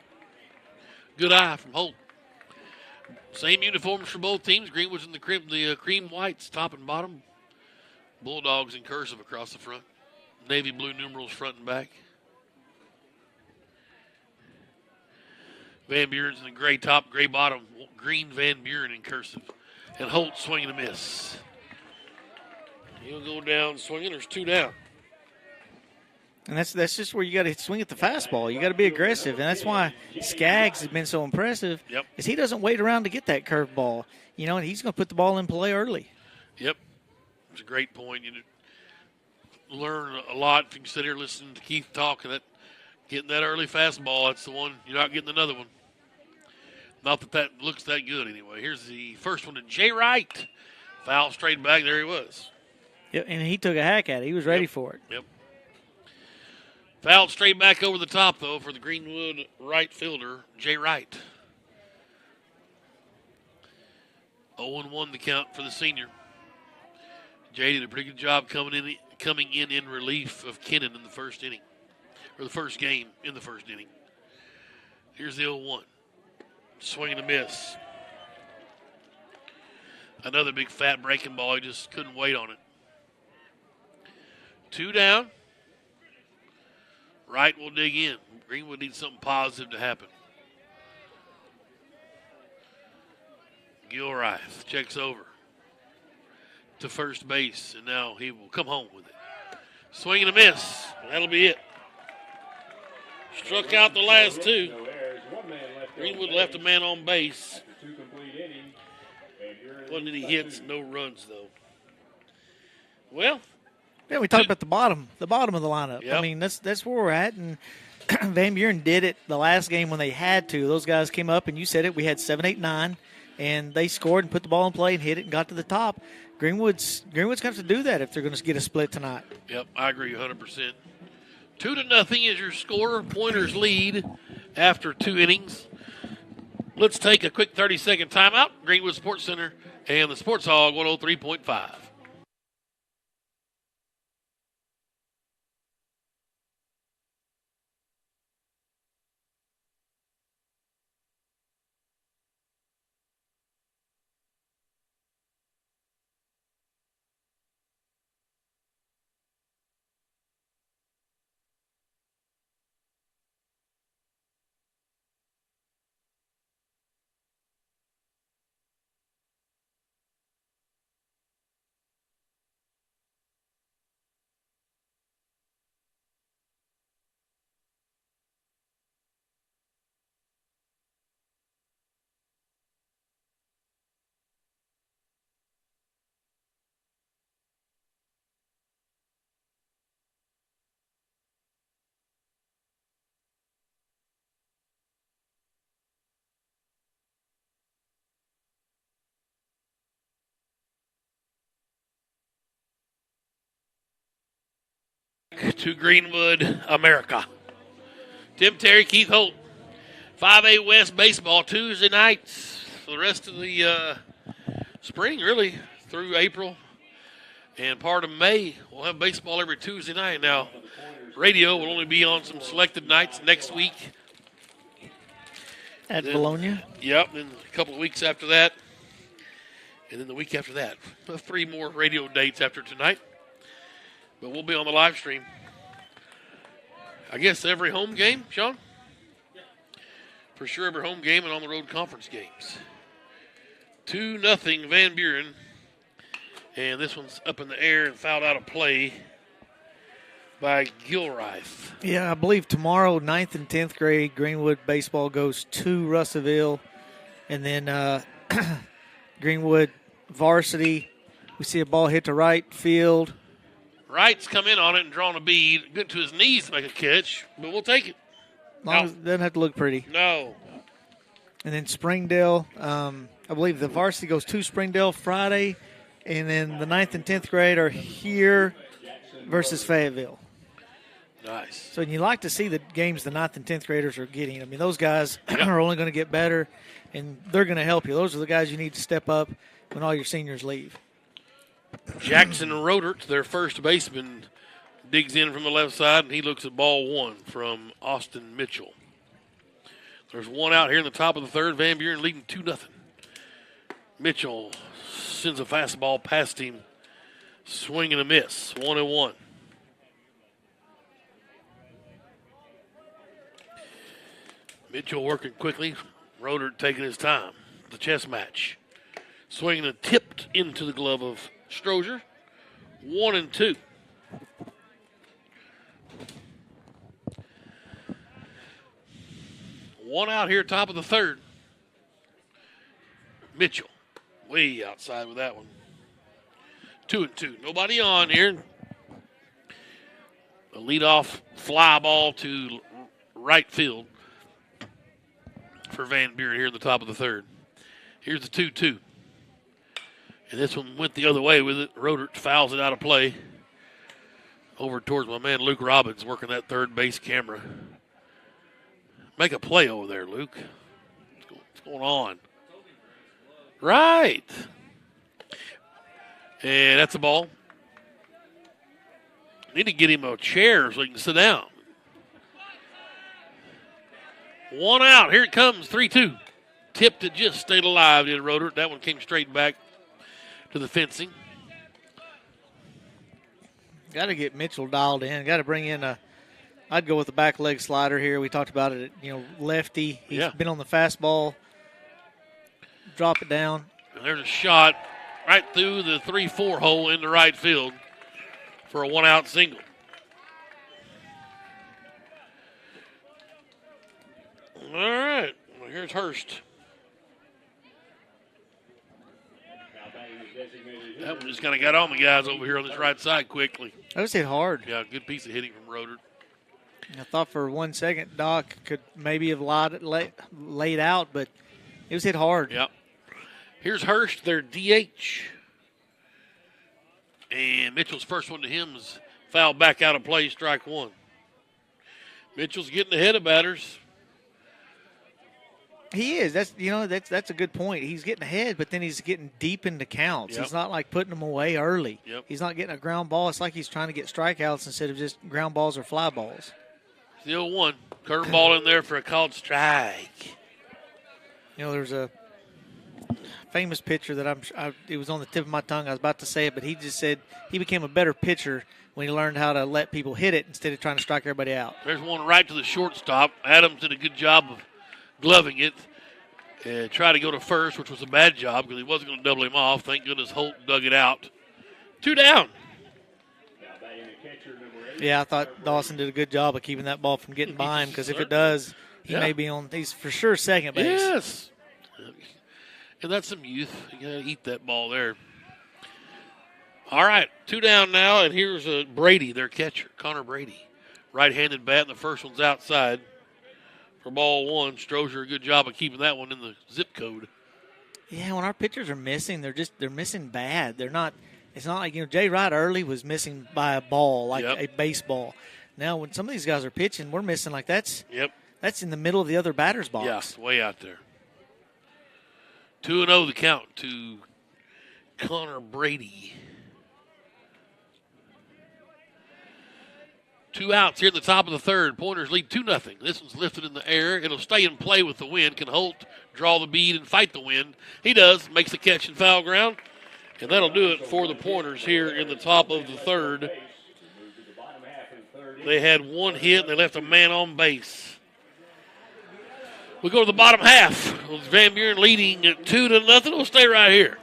Good eye from Holt. Same uniforms for both teams. Greenwood's in the cream whites, top and bottom. Bulldogs in cursive across the front. Navy blue numerals front and back. Van Buren's in the gray top, gray bottom. Green Van Buren in cursive. And Holt swinging a miss. He'll go down swinging. There's two down. And that's just where you got to swing at the fastball. You got to be aggressive, and that's why Skaggs has been so impressive. Yep. Is he doesn't wait around to get that curveball, and he's going to put the ball in play early. Yep, it's a great point. You learn a lot if you can sit here listening to Keith talk. And getting that early fastball, that's the one. You're not getting another one. Not that looks that good anyway. Here's the first one to Jay Wright. Foul straight back. There he was. Yep, and he took a hack at it. He was ready for it. Yep. Fouled straight back over the top, though, for the Greenwood right fielder, Jay Wright. 0-1 the count for the senior. Jay did a pretty good job coming in relief of Kennan in the first inning, or the first game in the first inning. Here's the 0-1. Swing and a miss. Another big fat breaking ball. He just couldn't wait on it. Two down. Wright will dig in. Greenwood needs something positive to happen. Gilreath checks over to first base, and now he will come home with it. Swing and a miss. That'll be it. Struck out the last two. Greenwood left a man on base. Wasn't any hits, no runs, though. Well, yeah, we talked about the bottom of the lineup. Yep. I mean, that's where we're at. And Van Buren did it the last game when they had to. Those guys came up, and you said it. We had 7, 8, 9, and they scored and put the ball in play and hit it and got to the top. Greenwood's going to have to do that if they're going to get a split tonight. Yep, I agree 100%. 2-0 is your score. Pointers lead after 2 innings. Let's take a quick 30-second timeout. Greenwood Sports Center and the Sports Hog 103.5. To Greenwood, America. Tim Terry, Keith Holt. 5A West baseball Tuesday nights for the rest of the spring, really, through April and part of May. We'll have baseball every Tuesday night. Now, radio will only be on some selected nights next week. At Bologna? Yep, then a couple of weeks after that. And then the week after that. 3 more radio dates after tonight. But we'll be on the live stream. I guess every home game, Sean? For sure, every home game and on the road conference games. 2-0 Van Buren. And this one's up in the air and fouled out of play by Gilreath. Yeah, I believe tomorrow, 9th and 10th grade, Greenwood baseball goes to Russellville. And then Greenwood varsity, we see a ball hit to right field. Wright's come in on it and drawn a bead. Good to his knees to make a catch, but we'll take it. Long as it doesn't have to look pretty. No. And then Springdale, I believe the varsity goes to Springdale Friday. And then the 9th and 10th grade are here versus Fayetteville. Nice. So you like to see the games the 9th and 10th graders are getting. I mean, those guys are only going to get better, and they're going to help you. Those are the guys you need to step up when all your seniors leave. Jackson Rodert, their first baseman, digs in from the left side, and he looks at ball 1 from Austin Mitchell. There's one out here in the top of the third. Van Buren leading 2-0. Mitchell sends a fastball past him. Swing and a miss. 1-1. Mitchell working quickly. Rodert taking his time. The chess match. Swinging and tipped into the glove of Strozier. 1-2. One out here, top of the third. Mitchell, way outside with that one. 2-2. Nobody on here. A leadoff fly ball to right field for Van Buren here in the top of the third. Here's the 2-2. And this one went the other way with it. Rodert fouls it out of play. Over towards my man Luke Robbins working that third base camera. Make a play over there, Luke. What's going on? Right. And that's a ball. Need to get him a chair so he can sit down. One out. Here it comes. 3-2. Tipped it, just stayed alive, did Rodert. That one came straight back to the fencing. Got to get Mitchell dialed in. Got to bring in I'd go with the back leg slider here. We talked about it, lefty. He's been on the fastball. Drop it down. And there's a shot right through the 3-4 hole into right field for a one-out single. All right. Well, here's Hurst. That one just kind of got on the guys over here on this right side quickly. That was hit hard. Yeah, good piece of hitting from Rodert. I thought for 1 second Doc could maybe have laid out, but it was hit hard. Yep. Here's Hurst, their DH. And Mitchell's first one to him is fouled back out of play, strike 1. Mitchell's getting ahead of batters. He is. That's a good point. He's getting ahead, but then he's getting deep into counts. Yep. He's not like putting them away early. Yep. He's not getting a ground ball. It's like he's trying to get strikeouts instead of just ground balls or fly balls. Still one. Curveball in there for a called strike. There's a famous pitcher that it was on the tip of my tongue. I was about to say it, but he just said he became a better pitcher when he learned how to let people hit it instead of trying to strike everybody out. There's one right to the shortstop. Adams did a good job of gloving it and tried to go to first, which was a bad job because he wasn't going to double him off. Thank goodness Holt dug it out. 2 down. Yeah, I thought Dawson did a good job of keeping that ball from getting by him because if it does, he may be on. He's for sure second base. Yes. And that's some youth. You got to eat that ball there. All right, 2 down now, and here's Brady, their catcher, Connor Brady. Right-handed bat, and the first one's outside for ball 1. Strozier, a good job of keeping that one in the zip code. Yeah, when our pitchers are missing, they're missing bad. They're not it's not like, Jay Wright early was missing by a ball, like Yep. a baseball. Now, when some of these guys are pitching, we're missing like that's in the middle of the other batter's box. Yeah, it's way out there. 2-0 the count to Connor Brady. 2 outs here at the top of the third. Pointers lead 2-0. This one's lifted in the air. It'll stay in play with the wind. Can Holt draw the bead and fight the wind? He does. Makes the catch in foul ground. And that'll do it for the Pointers here in the top of the third. They had 1 hit. They left a man on base. We go to the bottom half. Van Buren leading at 2-0. We'll stay right here.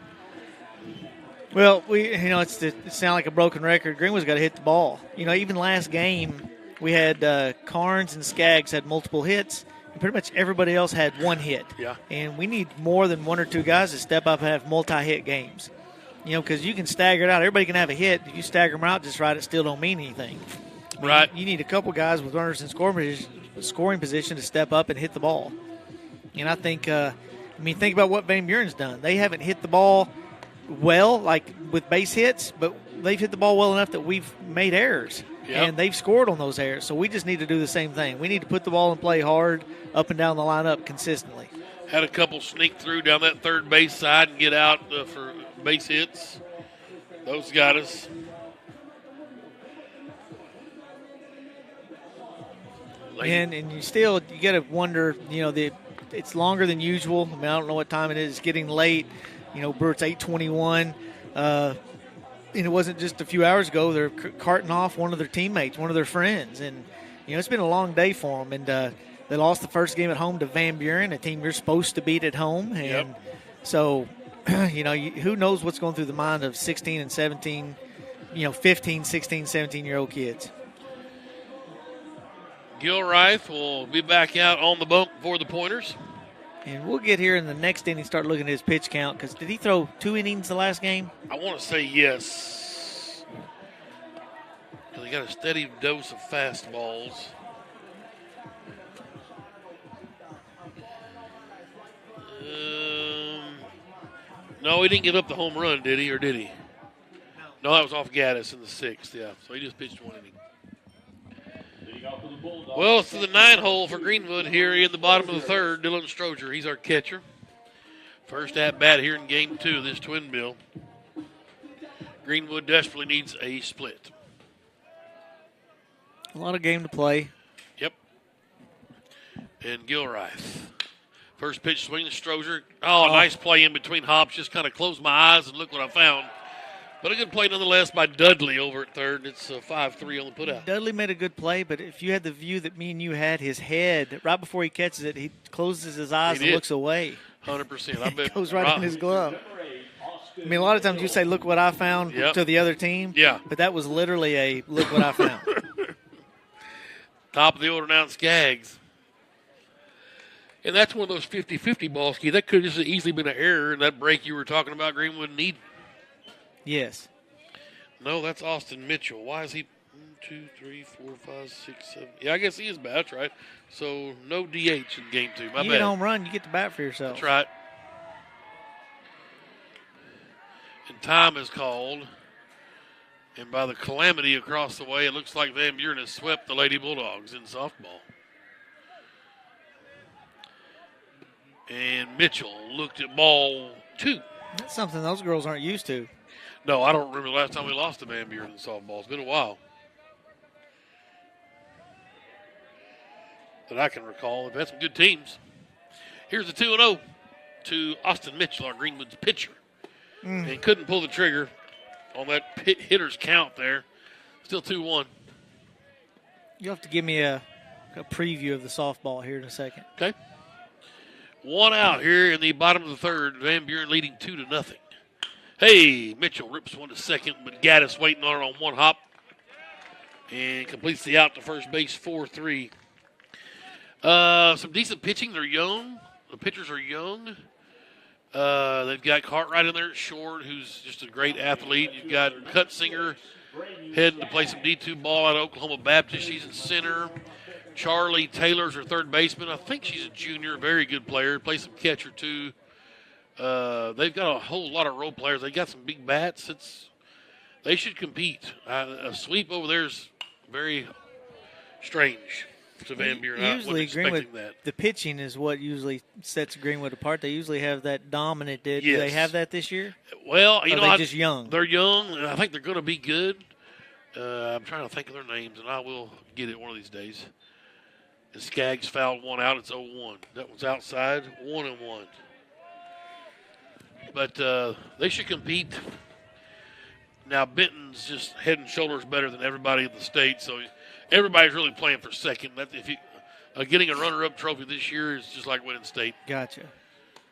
Well, it sounds like a broken record. Greenwood's got to hit the ball. Even last game, we had Carnes and Skaggs had multiple hits, and pretty much everybody else had 1 hit. Yeah. And we need more than 1 or 2 guys to step up and have multi-hit games. Because you can stagger it out. Everybody can have a hit. If you stagger them out just right, it still don't mean anything. Right. You need a couple guys with runners in scoring position to step up and hit the ball. And I think, think about what Van Buren's done. They haven't hit the ball well, like with base hits, but they've hit the ball well enough that we've made errors. Yep. And they've scored on those errors. So we just need to do the same thing. We need to put the ball and play hard up and down the lineup consistently. Had a couple sneak through down that third base side and get out for base hits. Those got us. And you got to wonder, it's longer than usual. I don't know what time it is. It's getting late. It's 8:21. And it wasn't just a few hours ago. They're carting off one of their teammates, one of their friends. And, it's been a long day for them. And they lost the first game at home to Van Buren, a team you're supposed to beat at home. And so, who knows what's going through the mind of 16 and 17, 15, 16, 17-year-old kids. Gilreath will be back out on the bump for the Pointers. And we'll get here in the next inning, start looking at his pitch count, because did he throw 2 innings the last game? I want to say yes. Because he got a steady dose of fastballs. No, he didn't give up the home run, did he? Or did he? No, that was off Gaddis in the 6th, yeah. So he just pitched 1 inning. Well, it's the 9-hole for Greenwood here in the bottom of the third. Dylan Stroger, he's our catcher. First at-bat here in Game 2 of this twin bill. Greenwood desperately needs a split. A lot of game to play. Yep. And Gilreath. First pitch swing to Stroger. Oh, nice play in between hops. Just kind of closed my eyes and look what I found. But a good play nonetheless by Dudley over at third. It's 5-3 on the putout. Dudley made a good play, but if you had the view that me and you had, his head, right before he catches it, he closes his eyes and looks away. 100%. I bet. It goes right in his glove. I mean, a lot of times you say, look what I found to the other team. Yeah. But that was literally a look what I found. Top of the order now, Skaggs. And that's one of those 50-50 balls, Keith. That could have just easily been an error in that break you were talking about Greenwood need. Yes. No, that's Austin Mitchell. Why is he 1, 2, 3, 4, 5, 6, 7? Yeah, I guess he is bad. That's right. So no DH in Game 2. My bad. You get home run, you get the bat for yourself. That's right. And time is called. And by the calamity across the way, it looks like Van Buren has swept the Lady Bulldogs in softball. And Mitchell looked at ball 2. That's something those girls aren't used to. No, I don't remember the last time we lost to Van Buren in softball. It's been a while that I can recall. They've had some good teams. Here's the 2-0 to Austin Mitchell, our Greenwood's pitcher. And couldn't pull the trigger on that hitter's count there. Still 2-1. You'll have to give me a preview of the softball here in a second. Okay. 1 out here in the bottom of the third. Van Buren leading 2-0. Hey, Mitchell rips one to second, but Gaddis waiting on it on one hop. And completes the out to first base, 4-3. Some decent pitching. They're young. The pitchers are young. They've got Cartwright in there at short, who's just a great athlete. You've got Cutsinger heading to play some D2 ball out of Oklahoma Baptist. She's in center. Charlie Taylor's her third baseman. I think she's a junior, very good player. Plays some catcher, too. They've got a whole lot of role players. They got some big bats. they should compete. A sweep over there is very strange to Van Buren. I wasn't Usually, expecting Greenwood, that. the pitching is what usually sets Greenwood apart. They usually have that dominant. Do Yes. they have that this year? Well, you Or know, are they just young? They're young, and I think they're going to be good. I'm trying to think of their names, and I will get it one of these days. And Skaggs fouled one out. It's 0-1. That was outside, 1-1. But they should compete. Now, Benton's just head and shoulders better than everybody in the state, so everybody's really playing for second. Getting a runner-up trophy this year is just like winning state. Gotcha.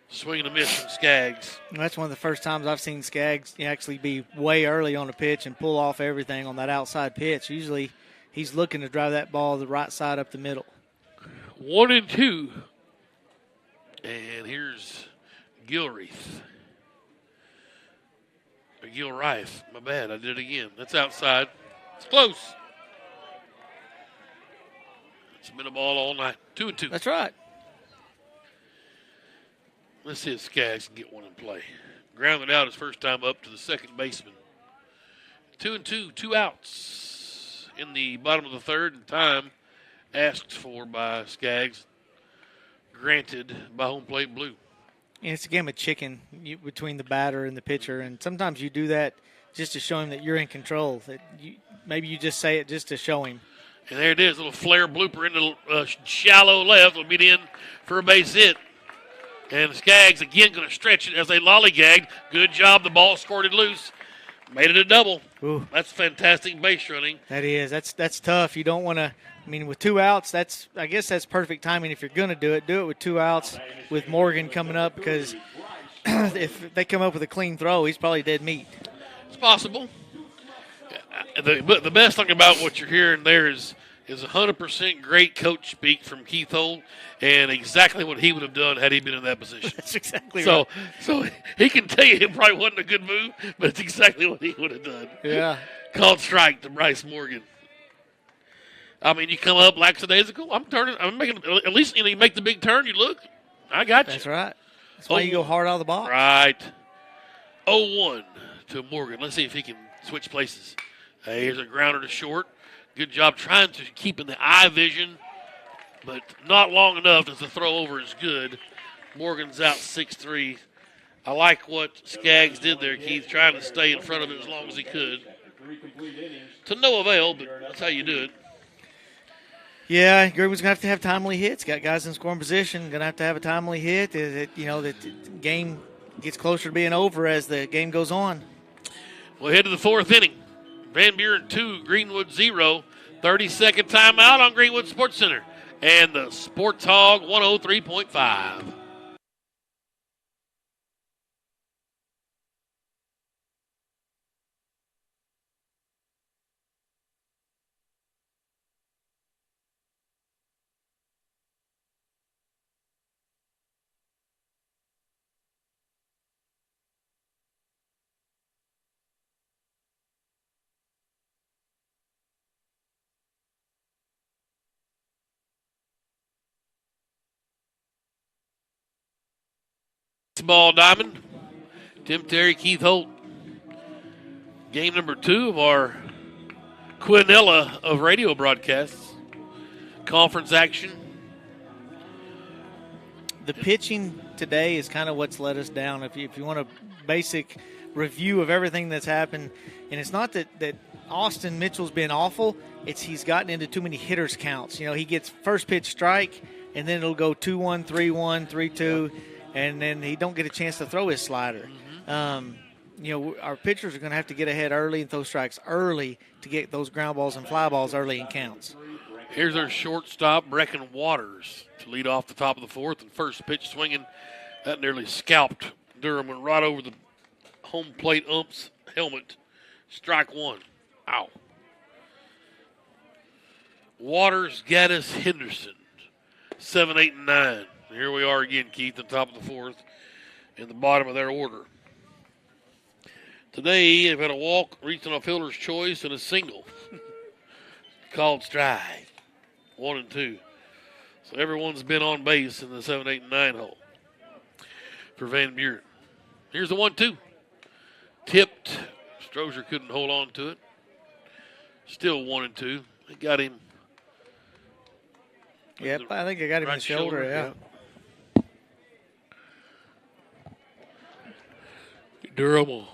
Swing and a miss from Skaggs. That's one of the first times I've seen Skaggs actually be way early on the pitch and pull off everything on that outside pitch. Usually he's looking to drive that ball the right side up the middle. 1-2. And here's Gilreath. Or Gilreath. My bad. I did it again. That's outside. It's close. It's been a ball all night. 2-2. That's right. Let's see if Skaggs can get one in play. Grounded out his first time up to the second baseman. 2-2, 2 outs in the bottom of the third, and time asked for by Skaggs, granted by home plate blue. And it's a game of chicken between the batter and the pitcher, and sometimes you do that just to show him that you're in control. Maybe you just say it just to show him. And there it is, a little flare blooper into shallow left. Will be in for a base hit. And Skaggs again going to stretch it as they lollygagged. Good job. The ball squirted loose. Made it a double. Ooh. That's fantastic base running. That is. That's tough. You don't want to. I mean, with 2 outs, I guess that's perfect timing. If you're going to do it with 2 outs with Morgan coming up, because if they come up with a clean throw, he's probably dead meat. It's possible. But the best thing about what you're hearing there is 100% great coach speak from Keith Holt, and exactly what he would have done had he been in that position. That's exactly right. So he can tell you it probably wasn't a good move, but it's exactly what he would have done. Yeah. Called strike to Bryce Morgan. I mean, you come up lackadaisical. I'm making, at least you make the big turn. You look. I got you. That's right. That's why you go hard out of the box. Right. 0-1 to Morgan. Let's see if he can switch places. Here's a grounder to short. Good job trying to keep in the eye vision, but not long enough as the throw over is good. Morgan's out 6-3. I like what Skaggs did there, Keith, trying to stay in front of it as long as he could. To no avail, but that's how you do it. Yeah, Greenwood's going to have timely hits. Got guys in scoring position. Going to have a timely hit. That the game gets closer to being over as the game goes on. We'll head to the fourth inning. Van Buren 2, Greenwood 0. 30-second timeout on Greenwood Sports Center. And the Sports Hog 103.5. Ball diamond. Tim Terry, Keith Holt. Game number 2 of our quinella of radio broadcasts. Conference action. The pitching today is kind of what's let us down. If you want a basic review of everything that's happened, and it's not that Austin Mitchell's been awful. It's he's gotten into too many hitters counts. He gets first pitch strike, and then it'll go 2-1, 3-1, 3-2. And then he don't get a chance to throw his slider. Mm-hmm. Our pitchers are going to have to get ahead early and throw strikes early to get those ground balls and fly balls early in counts. Here's our shortstop, Brecken Waters, to lead off the top of the fourth. And first pitch swinging, that nearly scalped Durham and right over the home plate ump's helmet. Strike 1. Ow. Waters, Gaddis, Henderson, 7, 8, and 9. Here we are again, Keith, at the top of the fourth, in the bottom of their order. Today, they've had a walk, reached on a fielder's choice, and a single. Called strike. 1 and 2. So everyone's been on base in the 7, 8, and 9 hole for Van Buren. Here's the 1-2. Tipped Strozier couldn't hold on to it. Still 1-2. They got him. Yep, I think I got him in the shoulder. Yeah. Durham will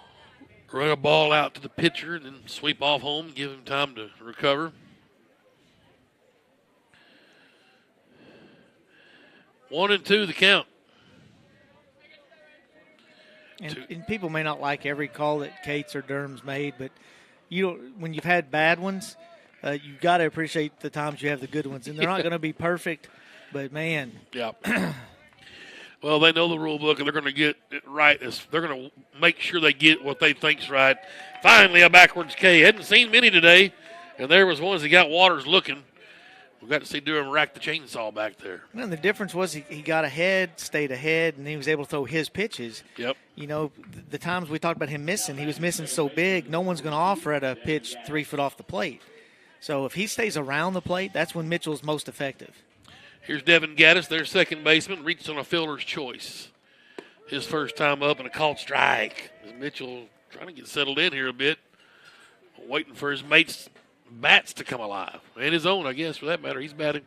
run a ball out to the pitcher and then sweep off home, give him time to recover. One and two, the count. And people may not like every call that Cates or Durham's made, but when you've had bad ones, you've got to appreciate the times you have the good ones. And they're not going to be perfect, but, man. Yeah. Well, they know the rule book, and they're going to get it right. They're going to make sure they get what they think's right. Finally, a backwards K. Hadn't seen many today, and there was ones that got Waters looking. We got to see Durham rack the chainsaw back there. And the difference was he got ahead, stayed ahead, and he was able to throw his pitches. Yep. You know, the times we talked about him missing, he was missing so big, no one's going to offer at a pitch 3 foot off the plate. So if he stays around the plate, that's when Mitchell's most effective. Here's Devin Gaddis, their second baseman, reached on a fielder's choice. His first time up and a called strike. Mitchell trying to get settled in here a bit, waiting for his mates' bats to come alive. And his own, I guess, for that matter. He's batting.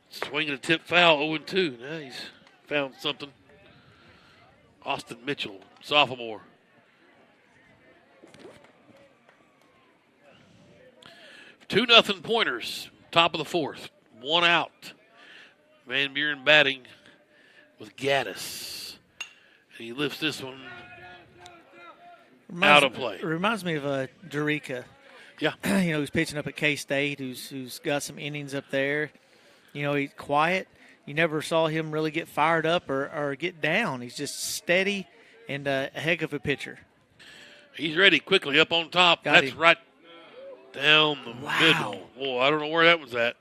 Swinging a tip foul, 0-2. Now he's found something. Austin Mitchell, sophomore. Two nothing Pointers, top of the fourth. One out. Van Buren batting with Gaddis. And he lifts this one out of play. It reminds me of Dorica. Yeah. You know, who's pitching up at K-State, who's got some innings up there. You know, he's quiet. You never saw him really get fired up or get down. He's just steady and a heck of a pitcher. He's ready quickly up on top. That's right down the middle. Boy, I don't know where that was at.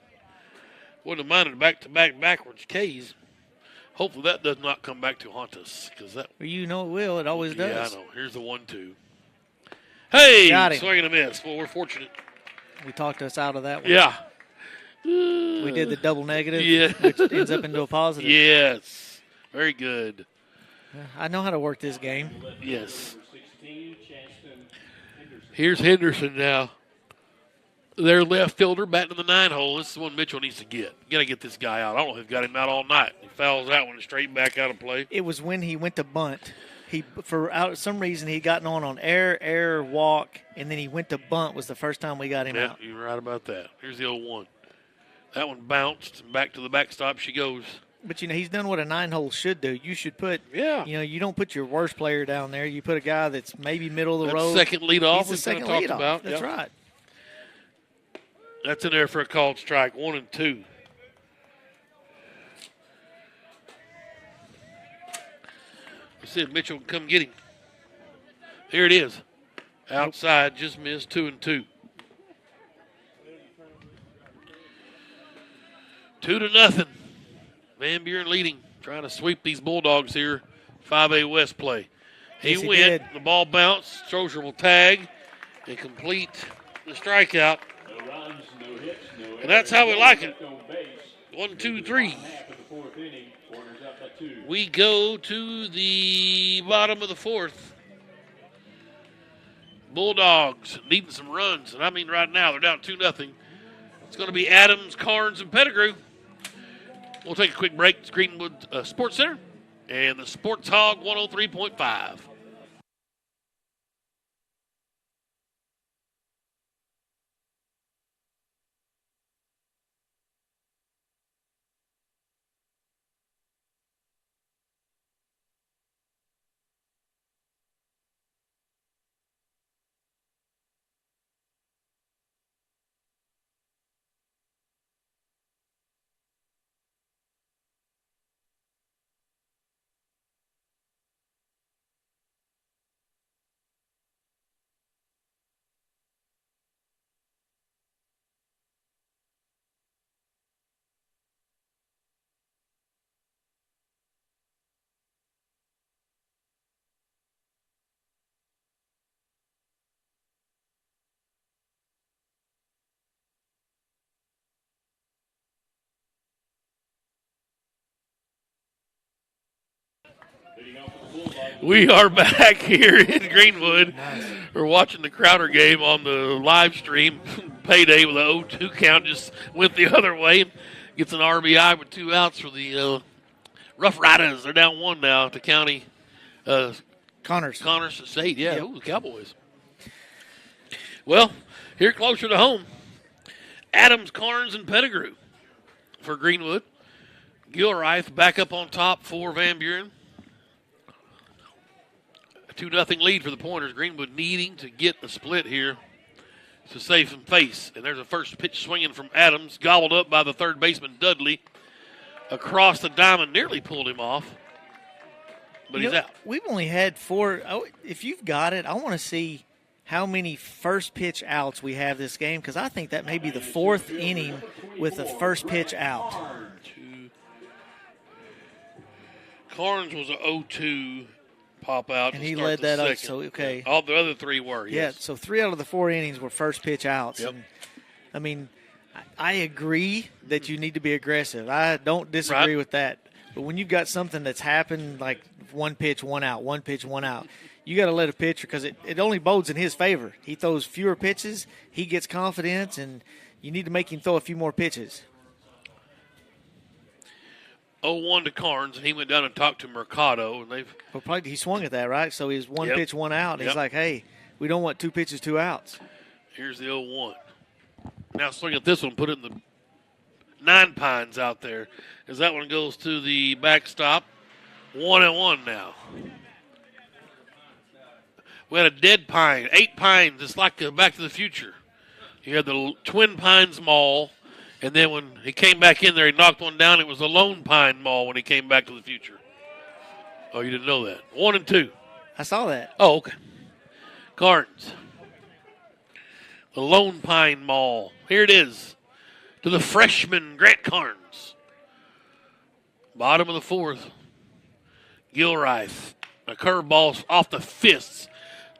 Wouldn't have minded back-to-back backwards K's. Hopefully that does not come back to haunt us. Well, you know it will. It always does. Yeah, I know. Here's the 1-2. Hey, got him. Swing and a miss. Well, we're fortunate. We talked us out of that one. Yeah. We did the double negative, yeah. which ends up into a positive. Yes. Very good. I know how to work this game. Yes. Here's Henderson now. Their left fielder batting in the 9-hole. This is the one Mitchell needs to get. Got to get this guy out. I don't know if they've got him out all night. He fouls that one straight back out of play. It was when he went to bunt. For some reason, he'd gotten on error, walk, and then he went to bunt was the first time we got him out. You're right about that. Here's the 0-1. That one bounced, and back to the backstop she goes. But, you know, he's done what a 9-hole should do. You should put, you know, you don't put your worst player down there. You put a guy that's maybe middle of the road. Second leadoff. He's the second leadoff. That's right. That's in there for a called strike, 1-2. Let's see if Mitchell can come get him. Here it is. Outside, just missed, 2-2. 2-0. Van Buren leading, trying to sweep these Bulldogs here. 5A West play. He went. The ball bounced. Strozier will tag and complete the strikeout. And that's how we like it. 1, 2, 3. We go to the bottom of the fourth. Bulldogs needing some runs. And I mean right now, they're down 2-0. It's going to be Adams, Carnes, and Pettigrew. We'll take a quick break. It's Greenwood Sports Center and the Sports Hog 103.5. We are back here in Greenwood We're watching the Crowder game on the live stream. Payday with a 0-2 count just went the other way. Gets an RBI with 2 outs for the Rough Riders. They're down 1 now at the county. Connors State, yeah. Yep. Ooh, the Cowboys. Well, here closer to home, Adams, Carnes, and Pettigrew for Greenwood. Gilreath back up on top for Van Buren. A 2-0 lead for the Pointers. Greenwood needing to get a split here to save some face. And there's a first pitch swinging from Adams, gobbled up by the third baseman Dudley. Across the diamond, nearly pulled him off. But he's out. We've only had 4. If you've got it, I want to see how many first pitch outs we have this game, because I think that may be the 4th inning with the first pitch out. Carnes was a 0-2 pop out. And he led that up, so okay. All the other 3 were, yes. Yeah, so 3 out of the 4 innings were first pitch outs. Yep. And, I mean, I agree that you need to be aggressive. I don't disagree with that. But when you've got something that's happened, like 1 pitch, 1 out, 1 pitch, 1 out, you got to let a pitcher, because it only bodes in his favor. He throws fewer pitches, he gets confidence, and you need to make him throw a few more pitches. 0-1 to Carnes, and he went down and talked to Mercado, and they've. Well, probably he swung at that, right? So he's 1 Yep. pitch, 1 out. And Yep. he's like, hey, we don't want 2 pitches, 2 outs. Here's the 0-1. Now swing at this one, put it in the 9 Pines out there, as that one goes to the backstop. 1-1 now. We had a dead pine, 8 pines. It's like Back to the Future. You had the Twin Pines Mall, and then when he came back in there, he knocked one down. It was the Lone Pine Mall when he came back to the future. Oh, you didn't know that. 1-2. I saw that. Oh, okay. Carnes. The Lone Pine Mall. Here it is. To the freshman, Grant Carnes. Bottom of the 4th. Gilreath. A curveball off the fists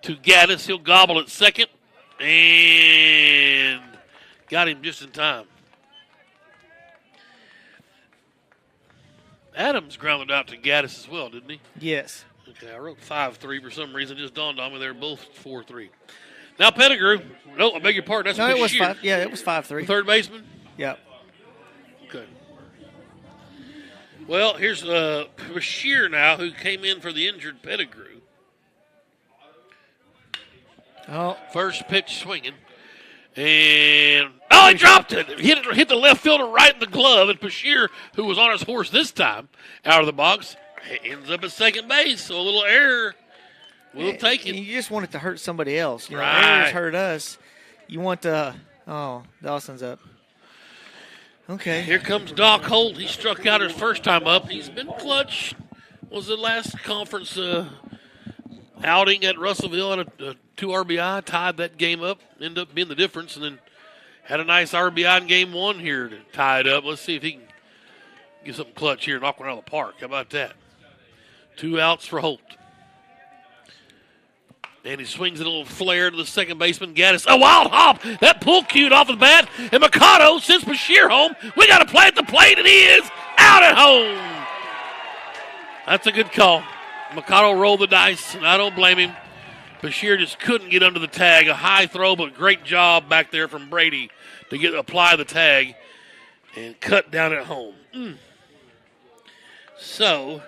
to Gaddis. He'll gobble at second. And got him just in time. Adams grounded out to Gaddis as well, didn't he? Yes. Okay, I wrote 5-3 for some reason. It just dawned on me they're both 4-3. Now Pettigrew. No, I beg your pardon. That's No, it was Bashir. 5. Yeah, it was 5-3. Third baseman? Yep. Okay. Well, here's Bashir now, who came in for the injured Pettigrew. Oh, First pitch swinging. And, he dropped it. Hit the left fielder right in the glove. And Bashir, who was on his horse this time, out of the box, ends up at second base. So a little error. We'll take it. You just want it to hurt somebody else. You know, Right. errors hurt us. You want to Dawson's up. Okay. Here comes Doc Holt. He struck out his first time up. He's been clutch. Was the last conference outing at Russellville at a 2 RBI, tied that game up, ended up being the difference, and then had a nice RBI in game 1 here to tie it up. Let's see if he can get something clutch here and knock one out of the park. How about that? 2 outs for Holt. And he swings a little flare to the second baseman, Gaddis. A wild hop. That pull cued off the bat. And Mercado sends Bashir home. We got to play at the plate, and he is out at home. That's a good call. Mercado rolled the dice, and I don't blame him. Bashir just couldn't get under the tag. A high throw, but great job back there from Brady to apply the tag and cut down at home. So,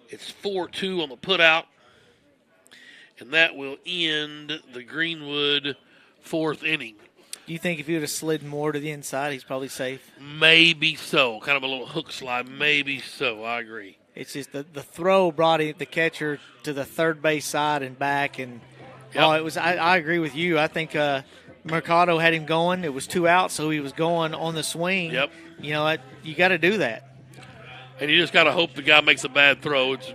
it's 4-2 on the putout. And that will end the Greenwood 4th inning. Do you think if he would have slid more to the inside, he's probably safe? Maybe so. Kind of a little hook slide. Maybe so. I agree. It's just the throw brought the catcher to the third base side and back. And it was. I agree with you. I think Mercado had him going. It was 2 outs, so he was going on the swing. Yep. You know, you got to do that. And you just got to hope the guy makes a bad throw. It's,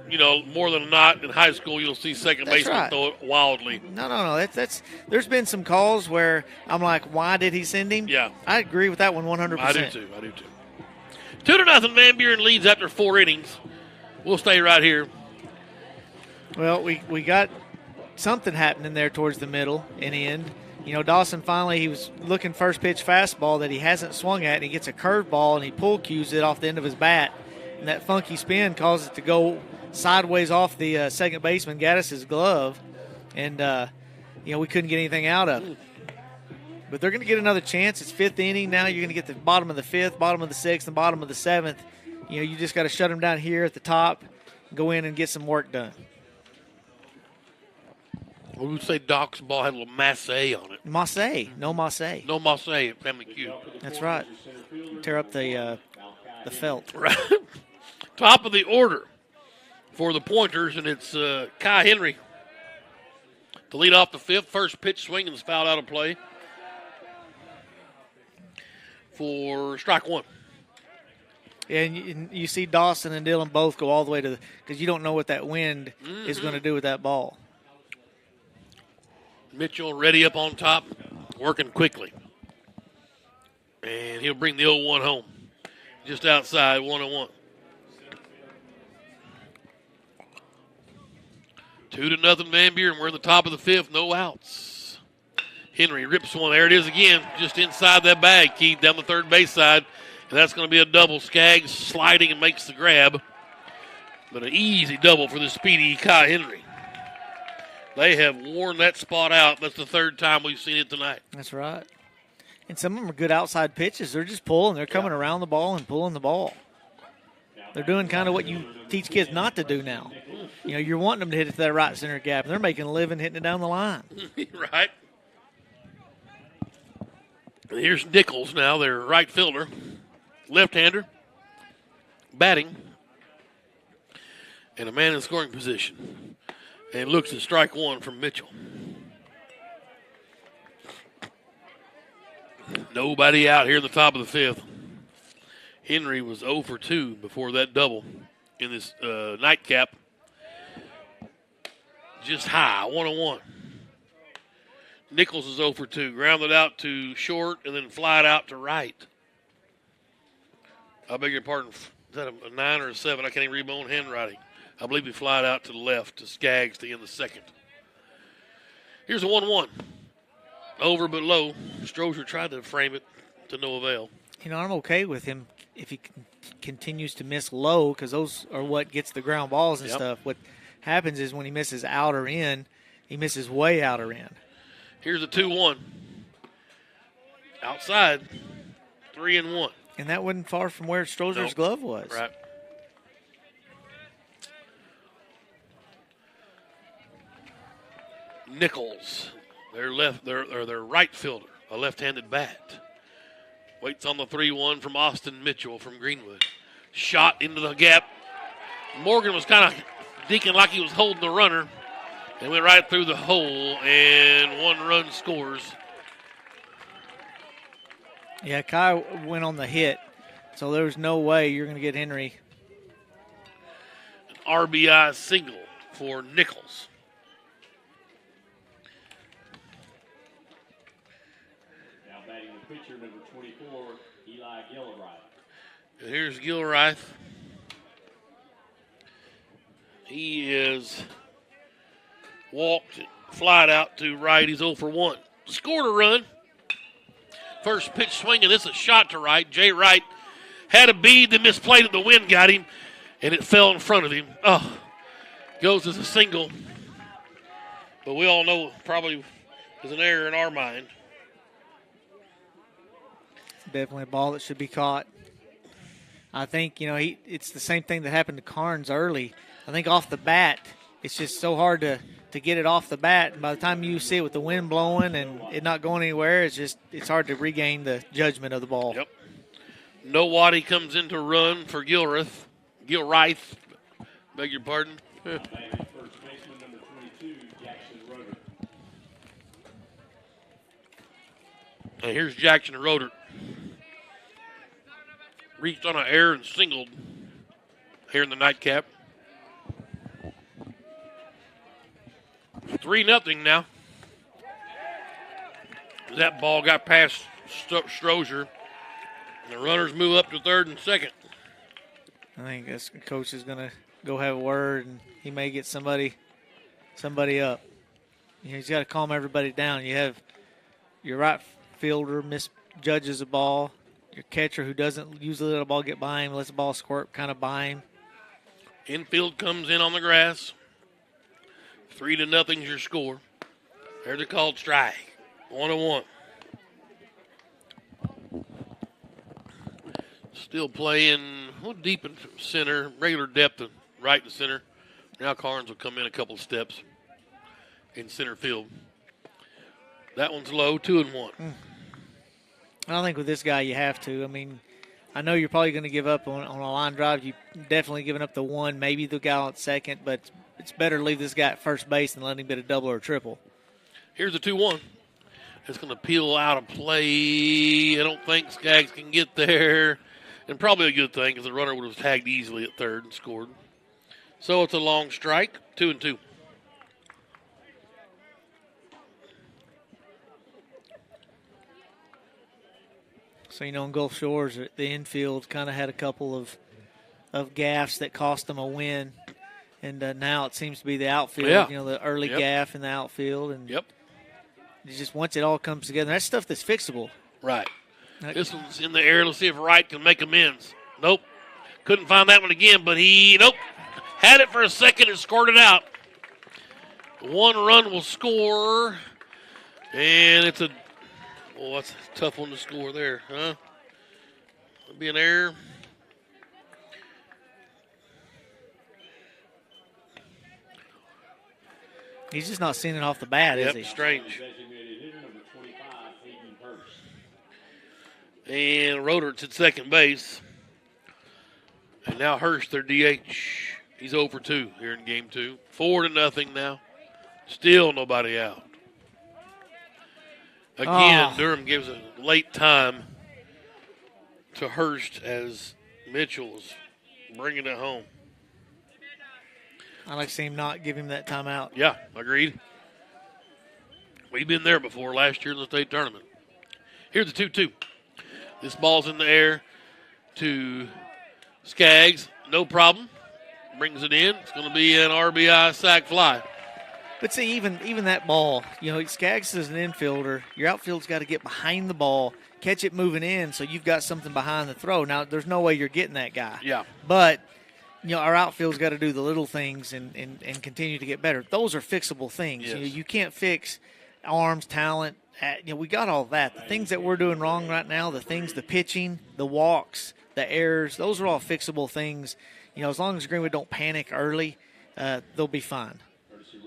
more than not, in high school, you'll see second baseman throw it wildly. No. That's there's been some calls where I'm like, why did he send him? Yeah. I agree with that one 100%. I do too. 2-0 Van Buren leads after 4 innings. We'll stay right here. Well, we got something happening there towards the middle and end. Dawson finally, he was looking first pitch fastball that he hasn't swung at, and he gets a curveball, and he pull cues it off the end of his bat. And that funky spin causes it to go sideways off the second baseman, Gaddis' glove. and we couldn't get anything out of it. But they're going to get another chance. It's 5th inning now. You're going to get the bottom of the 5th, bottom of the 6th, and bottom of the 7th. You just got to shut them down here at the top, go in and get some work done. We would say Doc's ball had a little masse on it. Masse. No masse. No masse at Family Q. That's right. Tear up the felt. Right. Top of the order for the Pointers, and it's Kai Henry to lead off the 5th. First pitch swing and is fouled out of play for strike 1. And you see Dawson and Dillon both go all the way to because you don't know what that wind is going to do with that ball. Mitchell ready up on top, working quickly. And he'll bring the 0-1 home. Just outside, 1-1. 2-0 Van Buren. We're in the top of the 5th, no outs. Henry rips one. There it is again, just inside that bag, Keith, down the third base side. And that's going to be a double. Skaggs sliding and makes the grab. But an easy double for the speedy Kai Henry. They have worn that spot out. That's the 3rd time we've seen it tonight. That's right. And some of them are good outside pitches. They're just pulling. They're coming around the ball and pulling the ball. They're doing kind of what you teach kids not to do now. You're wanting them to hit it to that right center gap, and they're making a living hitting it down the line. Right. And here's Nichols now, their right fielder. Left-hander, batting, and a man in scoring position. And looks at strike 1 from Mitchell. Nobody out here in the top of the 5th. Henry was 0 for 2 before that double in this nightcap. Just high, 1-1. Nichols is 0 for 2. Grounded out to short and then flied out to right. I beg your pardon. Is that a 9 or a 7? I can't even read my own handwriting. I believe he flied out to the left to Skaggs to end the 2nd. Here's a 1-1. Over but low. Strozier tried to frame it to no avail. I'm okay with him if he continues to miss low because those are what gets the ground balls and stuff. What happens is when he misses out or in, he misses way out or in. Here's a 2-1. Outside, 3-1. And that wasn't far from where Strozier's glove was. Right. Nichols, their right fielder, a left-handed bat. Waits on the 3-1 from Austin Mitchell from Greenwood. Shot into the gap. Morgan was kind of deaking like he was holding the runner. And went right through the hole, and 1 run scores. Yeah, Kai went on the hit, so there was no way you're going to get Henry. An RBI single for Nichols. Now batting the pitcher, number 24, Eli Gilreath. And here's Gilreath. He is walked, flied out to right. He's 0 for 1. Scored a run. First pitch swinging. This is a shot to right. Jay Wright had a bead that misplayed it. The wind got him, and it fell in front of him. Oh, goes as a single. But we all know probably was an error in our mind. Definitely a ball that should be caught. I think, it's the same thing that happened to Carnes early. I think off the bat, it's just so hard to get it off the bat. And by the time you see it with the wind blowing and it not going anywhere, it's hard to regain the judgment of the ball. Yep. Nowady comes in to run for Gilreath. Beg your pardon. First baseman, number 22, Jackson Roder. And here's Jackson Roder. Reached on an error and singled here in the nightcap. 3-0 now. That ball got past Strozier. The runners move up to third and second. I think this coach is going to go have a word, and he may get somebody up. He's got to calm everybody down. You have your right fielder misjudges the ball. Your catcher who doesn't usually let a ball get by him, lets the ball squirt kind of by him. Infield comes in on the grass. 3-0's your score. There's a called strike. 1-1. Still playing deep in center, regular depth and right in center. Now Carnes will come in a couple steps in center field. That one's low, 2-1. I think with this guy you have to. I mean, I know you're probably going to give up on a line drive. You definitely giving up the one, maybe the guy on second, but it's better to leave this guy at first base than let him get a double or a triple. Here's a 2-1. It's going to peel out of play. I don't think Skaggs can get there. And probably a good thing because the runner would have tagged easily at third and scored. So it's a long strike, 2-2. So, in Gulf Shores, the infield kind of had a couple of gaffes that cost them a win. And now it seems to be the outfield, the early gaff in the outfield. And just once it all comes together, that's stuff that's fixable. Right. This one's in the air. Let's see if Wright can make amends. Nope. Couldn't find that one again, but had it for a second and scored it out. 1 run will score, and it's that's a tough one to score there, huh? It'll be an error. He's just not seeing it off the bat, is he? Strange. And Rodert's at second base. And now Hurst, their DH. He's 0 for 2 here in game 2. 4-0 now. Still nobody out. Again, Durham gives a late time to Hurst as Mitchell is bringing it home. I like to see him not give him that timeout. Yeah, agreed. We've been there before last year in the state tournament. Here's the 2-2. This ball's in the air to Skaggs. No problem. Brings it in. It's going to be an RBI sac fly. But see, even that ball, Skaggs is an infielder. Your outfield's got to get behind the ball, catch it moving in, so you've got something behind the throw. Now, there's no way you're getting that guy. Yeah. But, our outfield's got to do the little things and continue to get better. Those are fixable things. Yes. You can't fix arms, talent. We got all that. The things that we're doing wrong right now, the pitching, the walks, the errors, those are all fixable things. As long as Greenwood don't panic early, they'll be fine.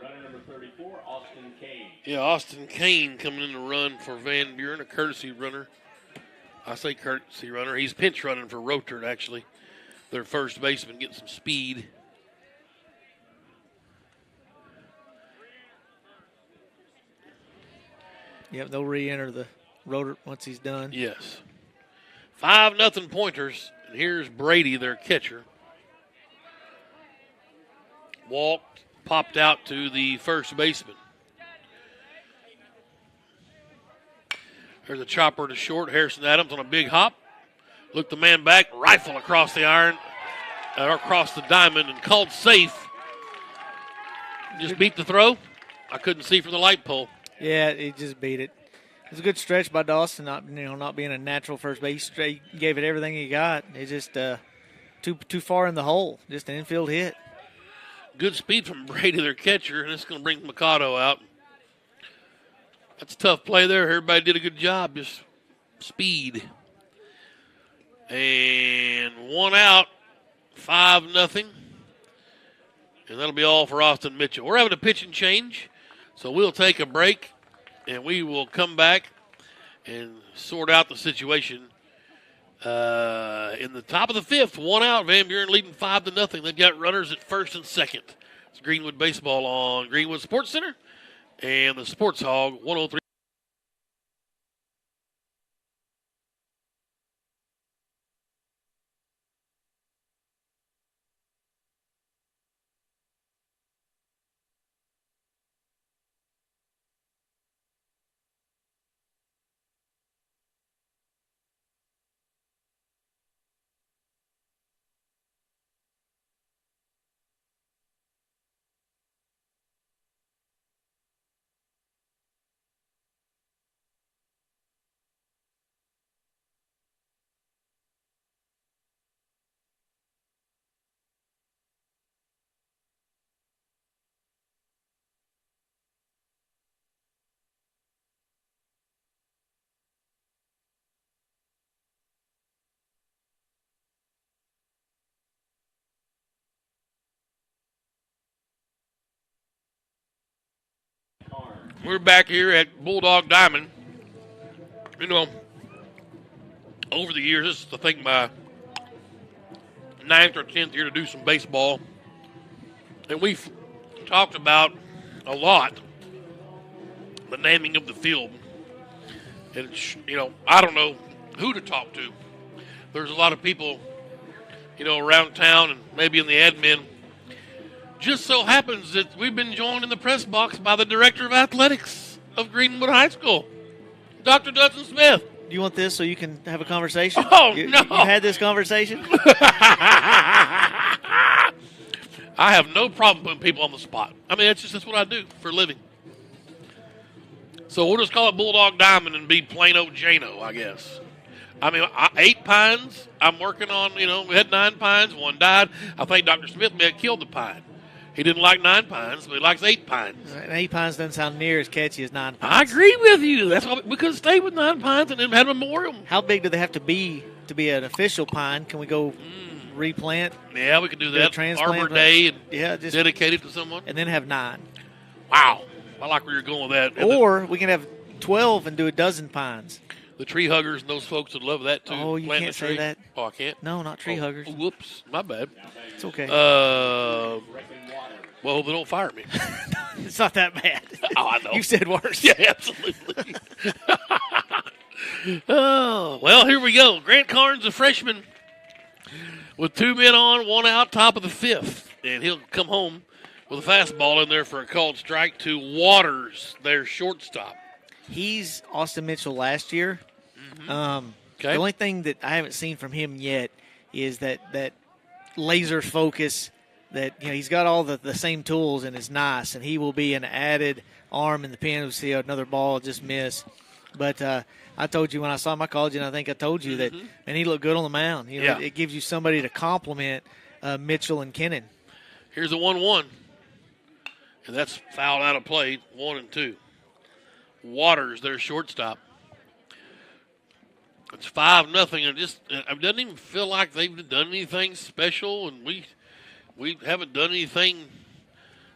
Runner number 34, Austin Kane. Yeah, Austin Kane coming in to run for Van Buren, a courtesy runner. I say courtesy runner. He's pinch running for Rotert, actually. Their first baseman getting some speed. Yep, they'll re-enter the Rotert once he's done. Yes. 5-0 Pointers. And here's Brady, their catcher. Walked, popped out to the first baseman. There's a chopper to short. Harrison Adams on a big hop. Looked the man back, rifle across the iron, or across the diamond, and called safe. Just beat the throw. I couldn't see from the light pole. Yeah, he just beat it. It was a good stretch by Dawson, not being a natural first base. He gave it everything he got. It's just too far in the hole. Just an infield hit. Good speed from Brady, their catcher, and it's going to bring Mikado out. That's a tough play there. Everybody did a good job. Just speed. And 1 out, 5-0. And that'll be all for Austin Mitchell. We're having a pitching change, so we'll take a break, and we will come back and sort out the situation. In the top of the 5th, 1 out, Van Buren leading 5-0. They've got runners at first and second. It's Greenwood Baseball on Greenwood Sports Center and the Sports Hog 103. we're back here at Bulldog Diamond. You know, over the years, this is, I think, my 9th or 10th year to do some baseball. And we've talked about a lot the naming of the field. And, you know, I don't know who to talk to. There's a lot of people, you know, around town and maybe in the admin. Just so happens that we've been joined in the press box by the director of athletics of Greenwood High School, Dr. Dudson Smith. Do you want this so you can have a conversation? Oh, you, no. You had this conversation? I have no problem putting people on the spot. I mean, that's what I do for a living. So we'll just call it Bulldog Diamond and be plain old Jano, I guess. I mean, 8 pines I'm working on, you know, we had 9 pines, 1 died. I think Dr. Smith may have killed the pine. He didn't like 9 pines, but he likes 8 pines. And 8 pines doesn't sound near as catchy as 9 pines. I agree with you. That's why we could have stayed with 9 pines and then had a memorial. How big do they have to be an official pine? Can we go replant? Yeah, we could do that. Transplant, Arbor Day and just dedicate it to someone. And then have 9. Wow. I like where you're going with that. And or we can have 12 and do a dozen pines. The tree huggers and those folks would love that, too. Oh, you can't say that. Oh, I can't? No, not tree huggers. Whoops. My bad. It's okay. Well, they don't fire me. It's not that bad. Oh, I know. You said worse. Yeah, absolutely. Oh, well, here we go. Grant Carnes, a freshman, with 2 men on, 1 out, top of the 5th. And he'll come home with a fastball in there for a called strike to Waters, their shortstop. He's Austin Mitchell last year. Okay. The only thing that I haven't seen from him yet is that laser focus. That, you know, he's got all the same tools and is nice, and he will be an added arm in the pen. We'll see another ball just miss. But I told you when I saw him, I called you, and I think I told you that, and he looked good on the mound. You know, it gives you somebody to complement Mitchell and Kennan. Here's a 1-1, and that's fouled out of play, 1-2. Waters, their shortstop. It's 5-0, and it doesn't even feel like they've done anything special, and we haven't done anything.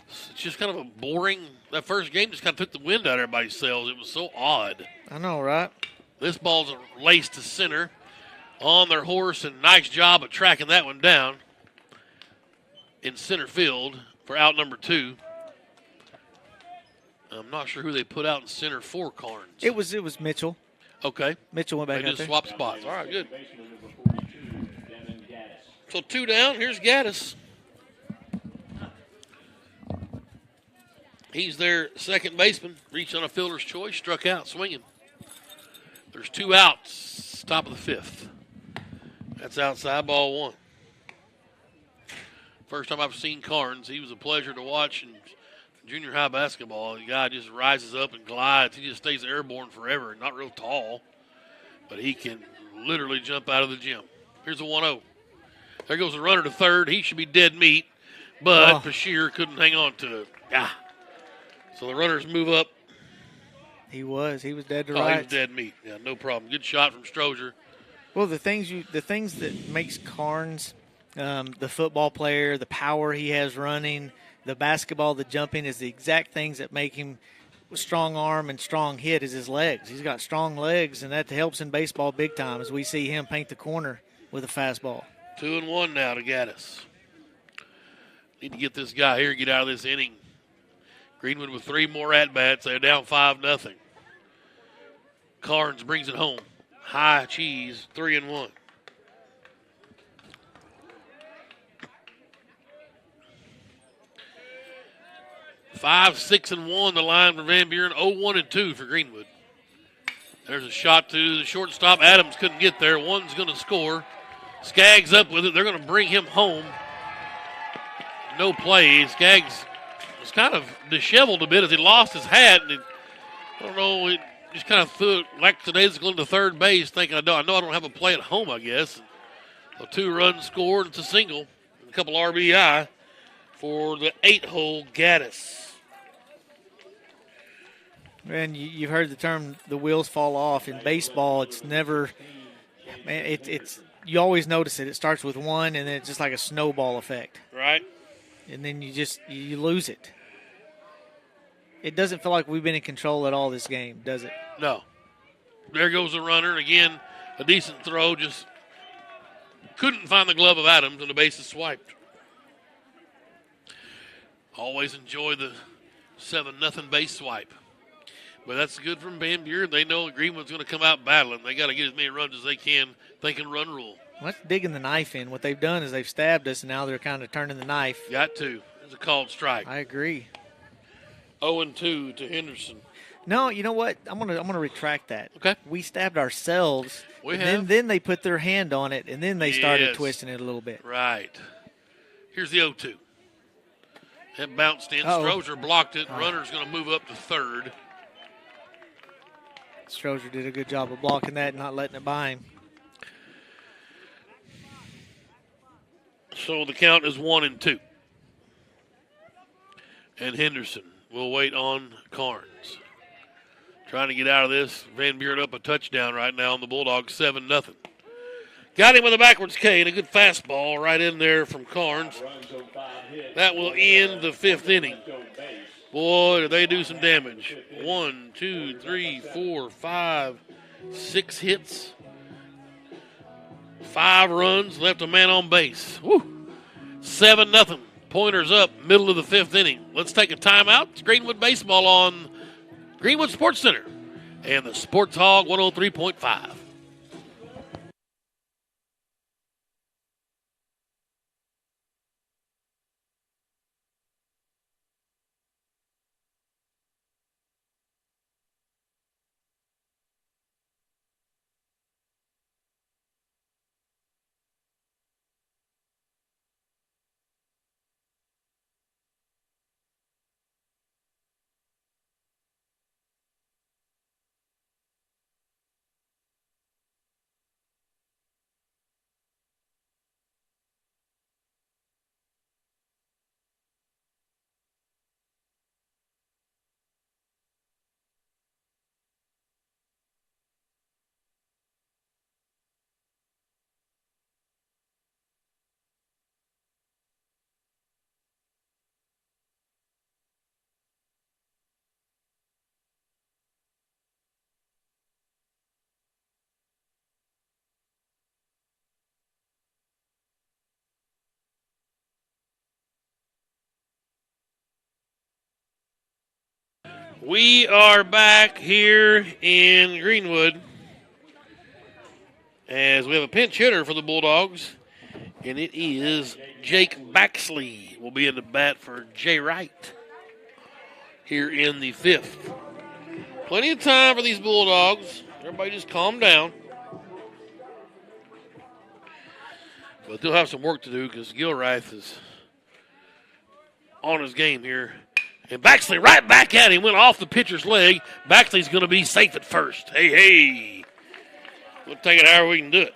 It's just kind of a boring. That first game just kind of took the wind out of everybody's sails. It was so odd. I know, right? This ball's laced to center on their horse, and nice job of tracking that one down in center field for out number 2. I'm not sure who they put out in center for Carnes. It was Mitchell. Okay. Mitchell went back they out there. just swapped spots. All right, good. So 2 down. Here's Gaddis. He's their second baseman. Reached on a fielder's choice. Struck out swinging. There's 2 outs. Top of the 5th. That's outside, ball 1. First time I've seen Carnes. He was a pleasure to watch in junior high basketball. The guy just rises up and glides. He just stays airborne forever. Not real tall, but he can literally jump out of the gym. Here's a 1-0. There goes the runner to third. He should be dead meat, but Bashir couldn't hang on to it. So the runners move up. He was dead to He rights. was dead meat. Yeah, no problem. Good shot from Strozier. Well, the things that makes Carnes the football player, the power he has running, the basketball, the jumping is the exact things that make him strong arm and strong hit is his legs. He's got strong legs, and that helps in baseball big time as we see him paint the corner with a fastball. 2-1 now to Gaddis. Need to get this guy here, get out of this inning. Greenwood with 3 more at-bats. They're down 5-0. Carnes brings it home. High cheese, 3-1. Five, 6, and 1. The line for Van Buren. 0-1-2 for Greenwood. There's a shot to the shortstop. Adams couldn't get there. One's going to score. Skaggs up with it. They're going to bring him home. No play. Skaggs was kind of disheveled a bit as he lost his hat. And I don't know. He just kind of threw it lackadaisical into third base, thinking, I know I don't have a play at home, I guess. A 2-run score. It's a single. A couple RBI for the 8-hole Gaddis. And you've heard the term "the wheels fall off." In baseball, it's never. Man, it's you always notice it. It starts with one, and then it's just like a snowball effect. Right. And then you lose it. it doesn't feel like we've been in control at all this game, does it? No. There goes the runner. Again, a decent throw. Just couldn't find the glove of Adams, and the base is swiped. Always enjoy the 7-0 base swipe. But that's good from Van Buren. They know Greenwood's going to come out battling. They got to get as many runs as they can, thinking run rule. Well, that's digging the knife in. What they've done is they've stabbed us, and now they're kind of turning the knife. Got to. It's a called strike. I agree. 0-2 to Henderson. No, you know what? I'm gonna retract that. Okay. We stabbed ourselves. We and have. Then they put their hand on it, and then they started twisting it a little bit. Right. Here's the 0-2. That bounced in. Uh-oh. Strozer blocked it. Runner's going to move up to third. Strozer did a good job of blocking that and not letting it by him. So the count is 1-2. And Henderson will wait on Carnes. Trying to get out of this. Van Buren up a touchdown right now on the Bulldogs, 7-0. Got him with a backwards Kane. A good fastball right in there from Carnes. That will end the 5th inning. Boy, did they do some damage. 1, 2, 3, 4, 5, 6 hits. 5 runs, left a man on base. Woo! 7-0. Pointers up, middle of the 5th inning. Let's take a timeout. It's Greenwood Baseball on Greenwood Sports Center and the Sports Hog 103.5. We are back here in Greenwood as we have a pinch hitter for the Bulldogs, and it is Jake Baxley will be in the bat for Jay Wright here in the 5th. Plenty of time for these Bulldogs. Everybody just calm down. But they'll have some work to do because Gilreath is on his game here. And Baxley right back at him, went off the pitcher's leg. Baxley's going to be safe at first. Hey. We'll take it however we can do it.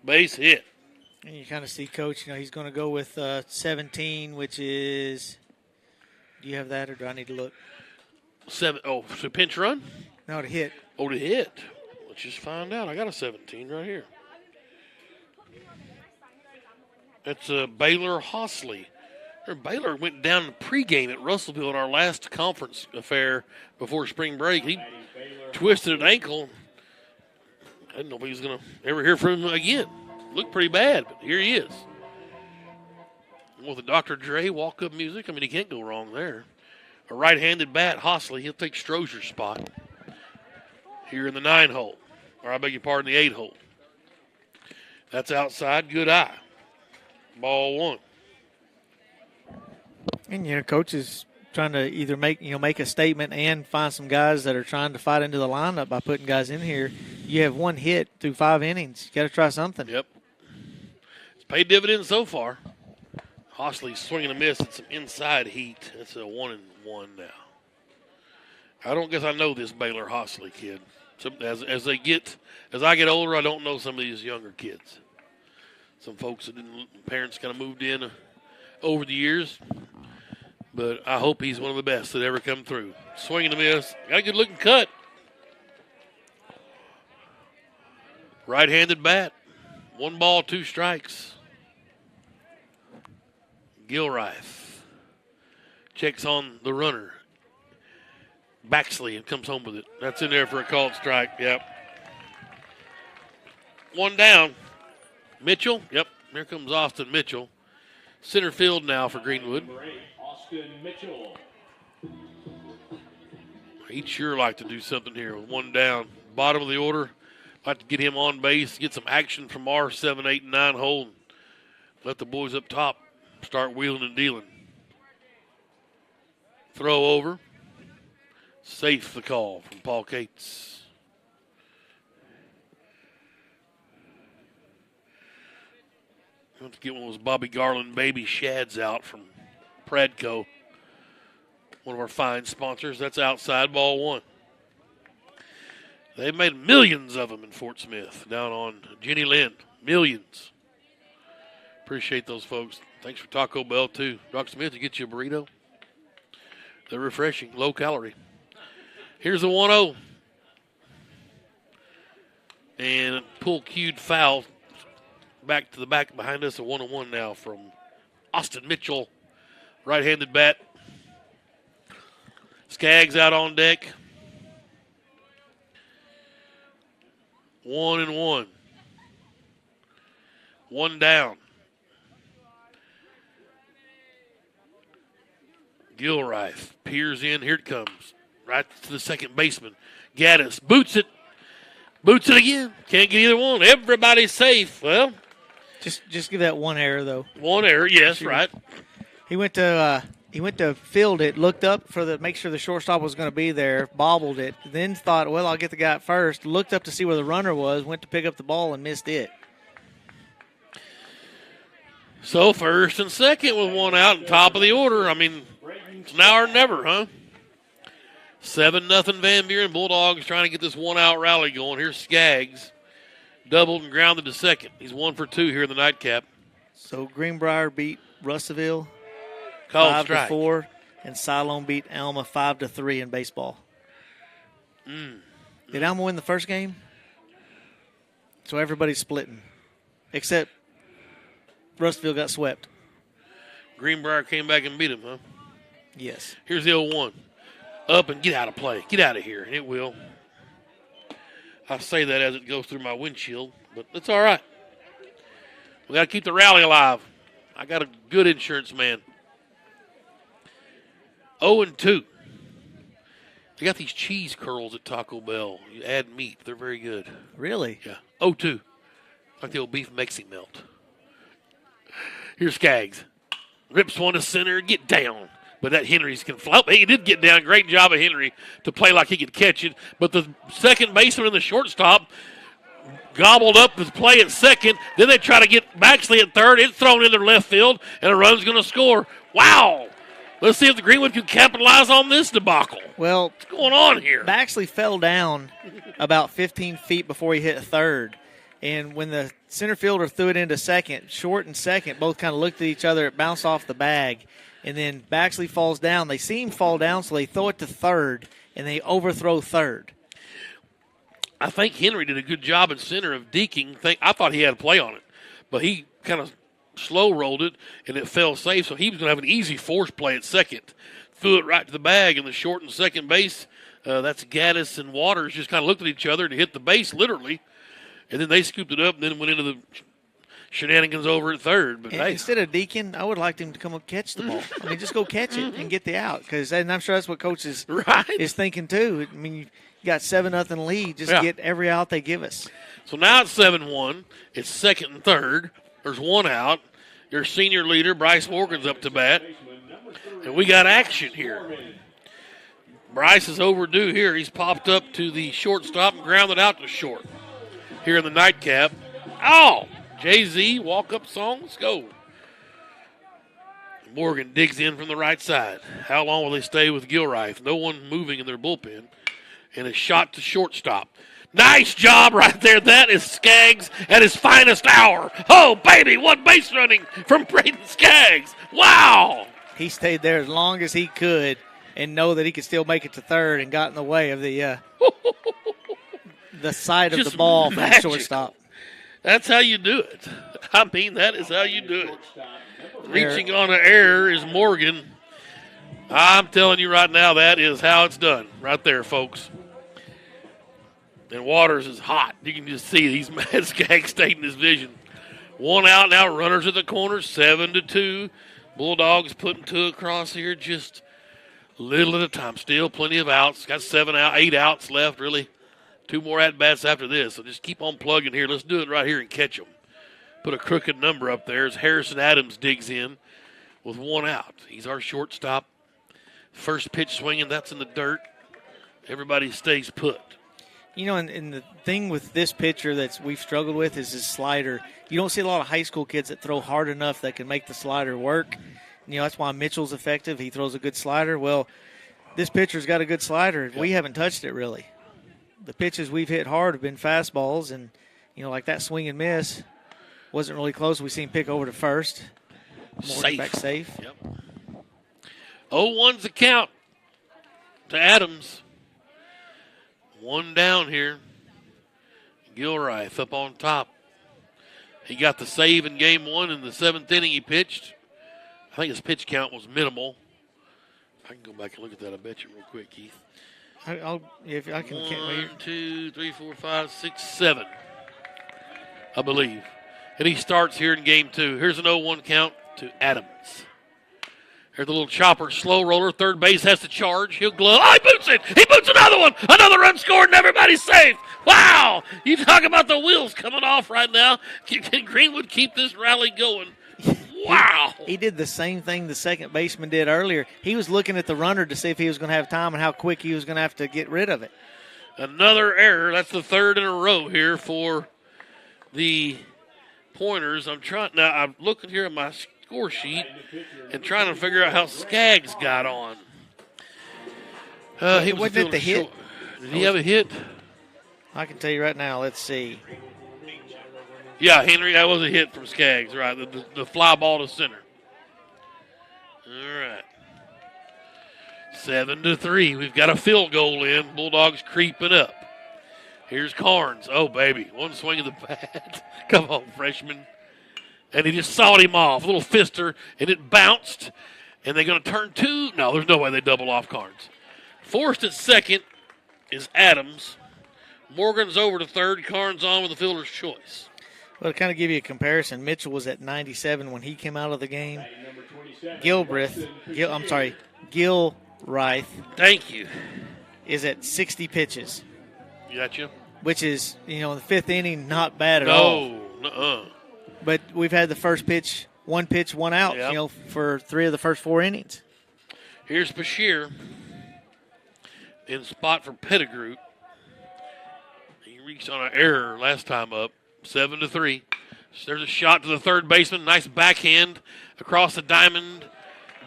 Base hit. And you kind of see Coach, he's going to go with 17, which is, do you have that or do I need to look? 7. Oh, so pinch run? No, to hit. Oh, to hit. Let's just find out. I got a 17 right here. That's Baylor Hosley. Baylor went down in the pregame at Russellville in our last conference affair before spring break. He twisted an ankle. I didn't know if he was going to ever hear from him again. Looked pretty bad, but here he is. With the Dr. Dre walk-up music, he can't go wrong there. A right-handed bat, Hosley, he'll take Strozer's spot here in the 9 hole. Or I beg your pardon, the 8 hole. That's outside, good eye. Ball 1. And, Coach is trying to either make a statement and find some guys that are trying to fight into the lineup by putting guys in here. You have 1 hit through 5 innings. You got to try something. Yep. It's paid dividends so far. Hosley's swinging a miss at some inside heat. It's a 1-1 now. I don't guess I know this Baylor Hosley kid. So as I get older, I don't know some of these younger kids. Some folks that parents kind of moved in over the years. But I hope he's one of the best that ever come through. Swinging a miss. Got a good-looking cut. Right-handed bat. 1 ball, 2 strikes. Gilreath checks on the runner. Baxley and comes home with it. That's in there for a called strike. Yep. One down. Mitchell. Yep. Here comes Austin Mitchell. Center field now for Greenwood. Number 8, Austin Mitchell. He'd sure like to do something here with one down. Bottom of the order. Like to get him on base, get some action from our 7, 8, and 9 hole. And let the boys up top start wheeling and dealing. Throw over. Safe the call from Paul Cates. Let's get one of those Bobby Garland baby shads out from Pradco. One of our fine sponsors. That's outside, ball 1. They've made millions of them in Fort Smith down on Jenny Lind. Millions. Appreciate those folks. Thanks for Taco Bell, too. Dr. Smith, you get you a burrito? They're refreshing, low calorie. Here's a 1-0. And pull cued foul. Back to the back behind us, a 1-1 now from Austin Mitchell. Right-handed bat. Skaggs out on deck. 1-1. One down. Gilreath peers in. Here it comes. Right to the second baseman. Gaddis boots it. Boots it again. Can't get either one. Everybody's safe. Well, just give that one error though. One error, yes, right. He went to field it, looked up for make sure the shortstop was going to be there, bobbled it, then thought, well, I'll get the guy at first. Looked up to see where the runner was, went to pick up the ball and missed it. So first and second with one out and top of the order. I mean, it's now or never, huh? 7-0 Van Buren Bulldogs trying to get this one-out rally going. Here's Skaggs. Doubled and grounded to second. He's 1 for 2 here in the nightcap. So Greenbrier beat Russellville Called strike. 5-4, and Siloam beat Alma 5-3 in baseball. Did Alma win the first game? So everybody's splitting, except Russellville got swept. Greenbrier came back and beat him, huh? Yes. Here's the 0-1. Up and get out of play. Get out of here, and it will. I say that as it goes through my windshield, but it's all right. We got to keep the rally alive. I got a good insurance man. 0-2. They got these cheese curls at Taco Bell. You add meat. They're very good. Really? Yeah. 0-2. Like the old beef Mexi melt. Here's Skaggs. Rips one to center. Get down. But that Henry's can fly. He did get down. Great job of Henry to play like he could catch it. But the second baseman and the shortstop gobbled up his play at second. Then they try to get Baxley at third. It's thrown into left field, and a run's going to score. Wow. Let's see if the Greenwood can capitalize on this debacle. Well, what's going on here? Baxley fell down about 15 feet before he hit third. And when the center fielder threw it into second, short and second both kind of looked at each other. It bounced off the bag. And then Baxley falls down. They see him fall down, so they throw it to third, and they overthrow third. I think Henry did a good job in center of deking. I thought he had a play on it, but he kind of slow rolled it, and it fell safe, so he was going to have an easy force play at second. Threw it right to the bag, and the short and second base, that's Gaddis and Waters, just kind of looked at each other to hit the base, literally, and then they scooped it up and then went into the shenanigans over at third. But hey, instead of deking, I would like him to come and catch the ball. I mean, just go catch it and get the out, and I'm sure that's what Coach is thinking too. I mean, you got 7-0 lead. Just get every out they give us. So now it's 7-1. It's second and third. There's one out. Your senior leader, Bryce Morgan's up to bat. And we got action here. Bryce is overdue here. He's popped up to the shortstop and grounded out to short here in the nightcap. Oh! Jay-Z, walk-up song, let's go. Morgan digs in from the right side. How long will they stay with Gilreath? No one moving in their bullpen. And a shot to shortstop. Nice job right there. That is Skaggs at his finest hour. Oh, baby, one base running from Braden Skaggs. Wow. He stayed there as long as he could and know that he could still make it to third and got in the way of the side of the ball from the shortstop. That's how you do it. I mean, that is how you do it. Reaching on an error is Morgan. I'm telling you right now, that is how it's done. Right there, folks. And Waters is hot. You can just see he's mad. Skaggs stayed in his vision. One out now, runners at the corner, 7-2. Bulldogs putting two across here, just little at a time. Still plenty of outs. Got 8 outs left, really. 2 more at-bats after this. So just keep on plugging here. Let's do it right here and catch them. Put a crooked number up there as Harrison Adams digs in with 1 out. He's our shortstop. First pitch swinging, that's in the dirt. Everybody stays put. You know, and the thing with this pitcher that we've struggled with is his slider. You don't see a lot of high school kids that throw hard enough that can make the slider work. You know, that's why Mitchell's effective. He throws a good slider. Well, this pitcher's got a good slider. Yep. We haven't touched it really. The pitches we've hit hard have been fastballs, and, you know, like that swing and miss wasn't really close. We seen pick over to first. Safe. Back safe. Yep. 0-1's the count to Adams. 1 down here. Gilreath up on top. He got the save in game 1 in the 7th inning he pitched. I think his pitch count was minimal. I can go back and look at that. I bet you real quick, Keith. If I can. 1, 2, 3, 4, 5, 6, 7. I believe. And he starts here in game 2. Here's an 0-1 count to Adams. Here's the little chopper, slow roller. Third base has to charge. He'll glove. Oh, he boots it. He boots another one. Another run scored, and everybody's safe. Wow. You talk about the wheels coming off right now. Can Greenwood keep this rally going? Wow. He did the same thing the second baseman did earlier. He was looking at the runner to see if he was going to have time and how quick he was going to have to get rid of it. Another error. That's the 3rd in a row here for the Pointers. I'm looking here at my score sheet and trying to figure out how Skaggs got on. He wasn't it the hit? Did he have a hit? I can tell you right now. Let's see. Yeah, Henry, that was a hit from Skaggs, right? The fly ball to center. All right. 7-3. We've got a field goal in. Bulldogs creeping up. Here's Carnes. Oh, baby. One swing of the bat. Come on, freshman. And he just sawed him off. A little fister, and it bounced. And they're going to turn 2. No, there's no way they double off Carnes. Forced at second is Adams. Morgan's over to 3rd. Carnes on with the fielder's choice. Well, to kind of give you a comparison, Mitchell was at 97 when he came out of the game. Gilreath, Thank you. Is at 60 pitches. Gotcha. Which is, in the 5th inning, not bad at all. No, But we've had the first pitch, 1 out, yep. For 3 of the first 4 innings. Here's Bashir in spot for Pettigrew. He reached on an error last time up, 7-3. So there's a shot to the third baseman. Nice backhand across the diamond.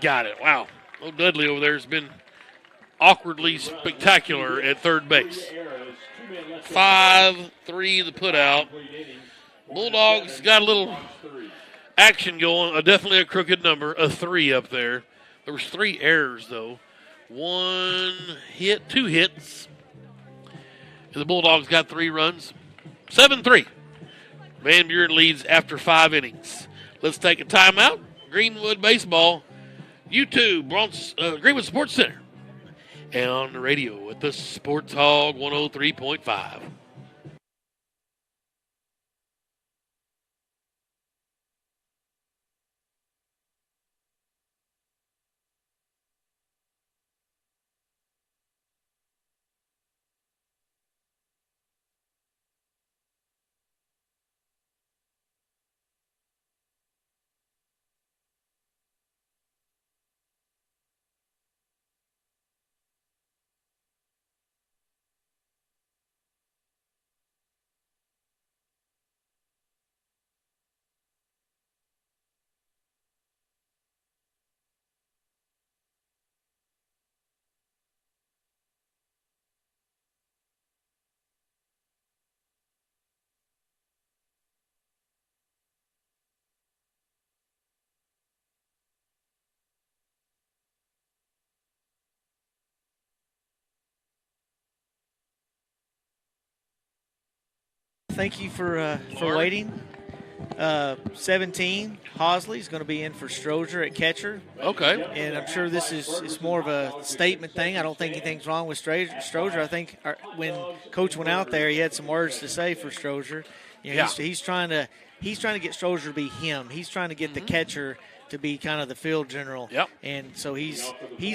Got it. Wow. Old Dudley over there has been awkwardly spectacular at third base. 5-3 the put out. Bulldogs got a little action going. Definitely a crooked number, a 3 up there. There was 3 errors, though. 1 hit, 2 hits. And the Bulldogs got 3 runs. 7-3. Van Buren leads after 5 innings. Let's take a timeout. Greenwood Baseball, YouTube, Greenwood Sports Center. And on the radio at the Sports Hog 103.5. Thank you for waiting. 17, Hosley's going to be in for Stroger at catcher. Okay. And I'm sure this is more of a statement thing. I don't think anything's wrong with Stroger. I think when Coach went out there, he had some words to say for Stroger. You know, he's trying to get Stroger to be him. He's trying to get the catcher to be kind of the field general. Yep. And so he's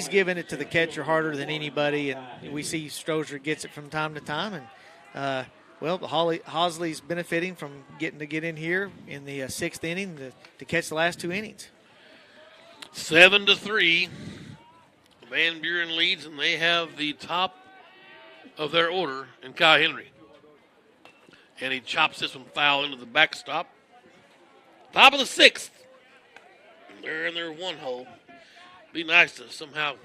giving it to the catcher harder than anybody, and we see Stroger gets it from time to time. And Hosley's benefiting from getting to get in here in the sixth inning to catch the last two innings. 7-3. Van Buren leads, and they have the top of their order in Kai Henry. And he chops this one foul into the backstop. Top of the sixth. They're in their one hole. Be nice to somehow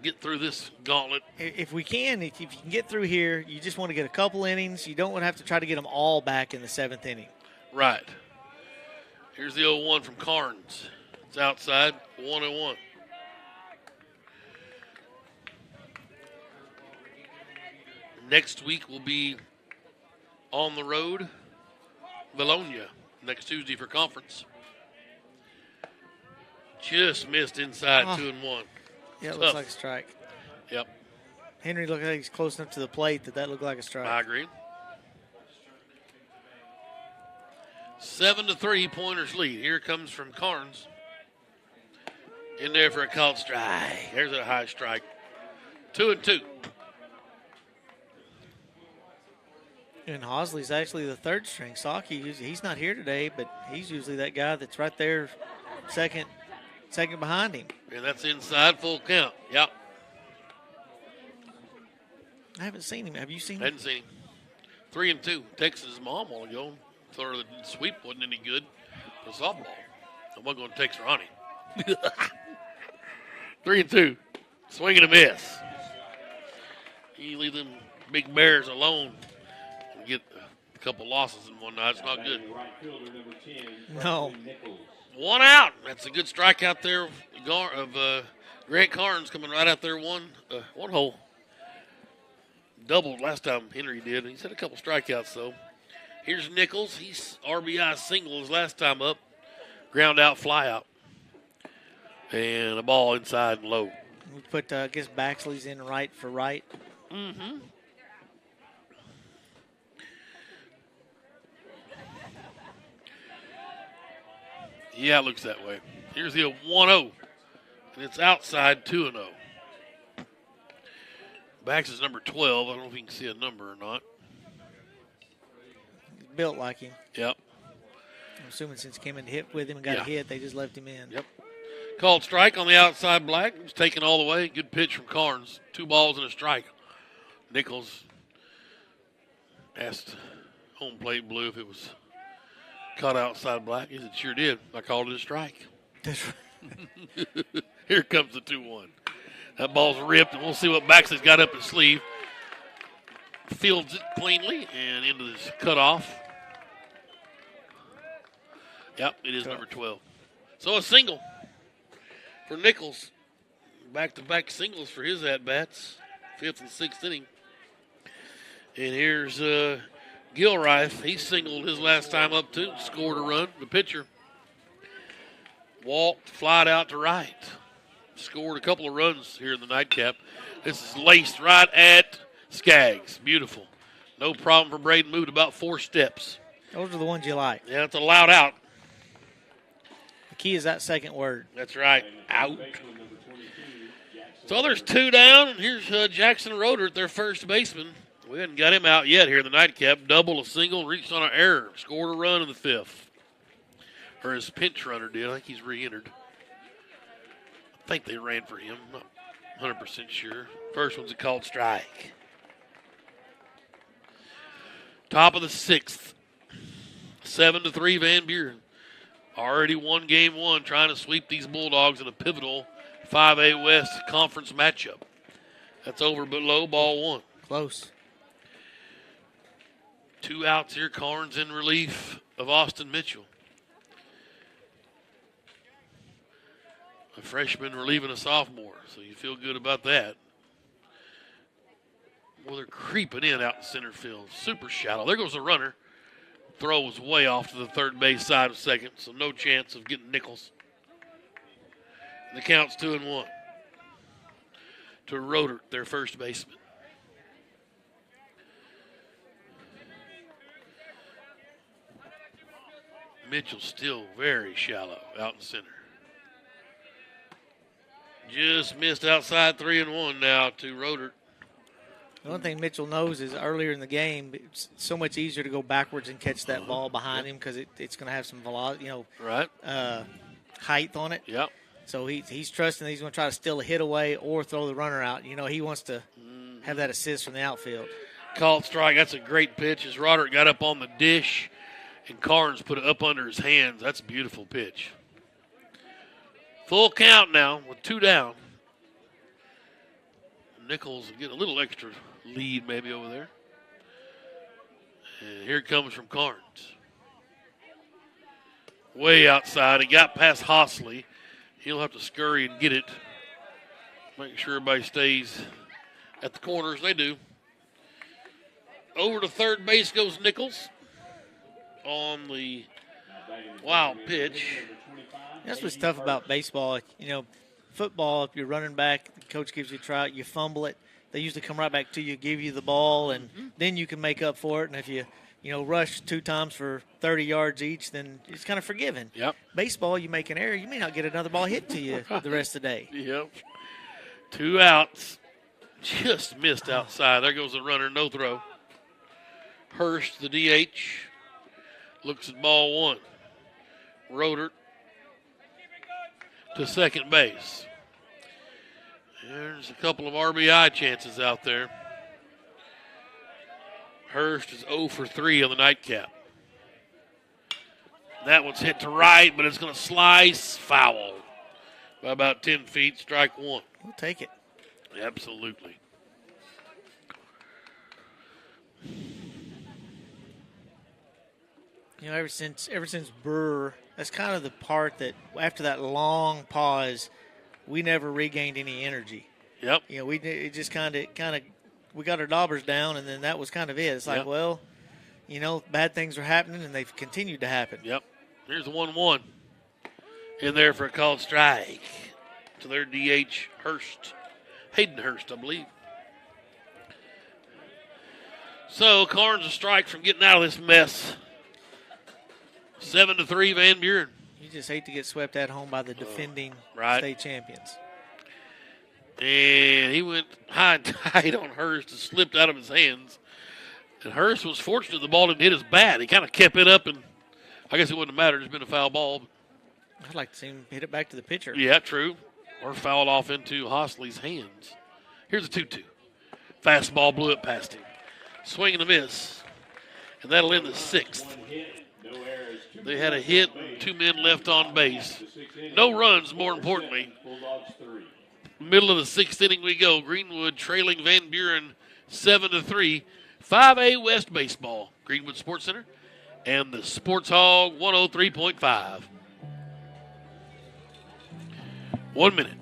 get through this gauntlet. If you can get through here, you just want to get a couple innings. You don't want to have to try to get them all back in the seventh inning. Right. Here's the 0-1 from Carnes. It's outside, 1-1. Next week will be on the road, Bologna, next Tuesday for conference. Just missed inside 2-1. Yeah, it looks like a strike. Yep. Henry looked like he's close enough to the plate that looked like a strike. I agree. 7-3, Pointers lead. Here comes from Carnes. In there for a called strike. There's a high strike. 2-2. And Hosley's actually the third string. Saki, he's not here today, but he's usually that guy that's right there, second behind him. And that's inside, full count. Yep. I haven't seen him. Have you seen him? Hadn't seen him. 3-2. Texted his mom a while ago. Thought the sweep wasn't any good for softball. I wasn't going to text Ronnie. 3-2. Swing and a miss. You leave them big Bears alone and get a couple losses in one night. It's not good. No. One out. That's a good strikeout there of Grant Carnes coming right out there one hole. Doubled last time Henry did. He's had a couple strikeouts, though. Here's Nichols. He's RBI single his last time up. Ground out, fly out. And a ball inside and low. We put, I guess, Baxley's in right for right. Mm-hmm. Yeah, it looks that way. Here's the 1-0. And it's outside 2-0. Bax is number 12. I don't know if you can see a number or not. Built like him. Yep. I'm assuming since he came in to hit with him and got a hit, they just left him in. Yep. Called strike on the outside black. It was taken all the way. Good pitch from Carnes. 2 balls and a strike. Nichols asked home plate blue if it was caught outside black. He said, sure did. I called it a strike. That's right. Here comes the 2-1. That ball's ripped, and we'll see what Baxley's got up his sleeve. Fields it cleanly and into this cutoff. Yep, it is number 12. So a single for Nichols. Back-to-back singles for his at-bats. 5th and 6th inning. And here's Gilreif. He singled his last time up, too. Scored a run. The pitcher walked, flied out to right. Scored a couple of runs here in the nightcap. This is laced right at Skaggs. Beautiful. No problem for Braden. Moved about 4 steps. Those are the ones you like. Yeah, it's a loud out. The key is that second word. That's right. Out. So there's 2 down, and here's Jackson Roeder at their first baseman. We hadn't got him out yet here in the nightcap. Double, a single, reached on an error. Scored a run in the 5th. Or his pinch runner did. I think he's re-entered. I think they ran for him. Not 100% sure. First one's a called strike. Top of the 6th. 7-3 Van Buren. Already won game 1, trying to sweep these Bulldogs in a pivotal 5A West conference matchup. That's over but low, ball 1. Close. 2 outs here. Carnes in relief of Austin Mitchell. A freshman relieving a sophomore, so you feel good about that. Well, they're creeping in out in center field. Super shallow. There goes the runner. Throw was way off to the third base side of second, so no chance of getting Nichols. And the count's 2-1 to Rodert, their first baseman. Mitchell's still very shallow out in center. Just missed outside 3-1 now to Rodert. The one thing Mitchell knows is earlier in the game, it's so much easier to go backwards and catch that ball behind him because it's going to have some velocity, height on it. Yep. So he's trusting that he's going to try to steal a hit away or throw the runner out. He wants to have that assist from the outfield. Called strike. That's a great pitch as Roderick got up on the dish and Carnes put it up under his hands. That's a beautiful pitch. Full count now with 2 down. Nichols will get a little extra lead maybe over there. And here it comes from Carnes. Way outside. He got past Hostley. He'll have to scurry and get it. Make sure everybody stays at the corners. They do. Over to third base goes Nichols on the wild pitch. That's what's tough about baseball. Football, if you're running back, the coach gives you a try, you fumble it. They usually come right back to you, give you the ball, and then you can make up for it. And if you rush 2 times for 30 yards each, then it's kind of forgiven. Yep. Baseball, you make an error, you may not get another ball hit to you the rest of the day. Yep. 2 outs. Just missed outside. There goes the runner, no throw. Hurst, the DH, looks at ball 1. Rodert to second base. There's a couple of RBI chances out there. Hurst is 0 for 3 on the nightcap. That one's hit to right, but it's going to slice foul by about 10 feet. Strike 1. We'll take it. Absolutely. Ever since Brewer, that's kind of the part that after that long pause, we never regained any energy. Yep. It just kind of we got our daubers down, and then that was kind of it. It's like, bad things are happening, and they've continued to happen. Yep. Here's the 1-1 in there for a called strike to their DH Hurst, Hayden Hurst, I believe. So Carnes a strike from getting out of this mess. 7-3 Van Buren. You just hate to get swept at home by the defending state champions. And he went high and tight on Hurst and slipped out of his hands. And Hurst was fortunate the ball didn't hit his bat. He kind of kept it up, and I guess it wouldn't have mattered. It's been a foul ball. I'd like to see him hit it back to the pitcher. Yeah, true. Or fouled off into Hostley's hands. Here's a 2-2. Fastball blew it past him. Swing and a miss. And that'll end the 6th. They had a hit, 2 men left on base. No runs, more importantly. Middle of the 6th inning we go. Greenwood trailing Van Buren 7-3. 5A West Baseball. Greenwood Sports Center and the Sports Hog 103.5. 1 minute.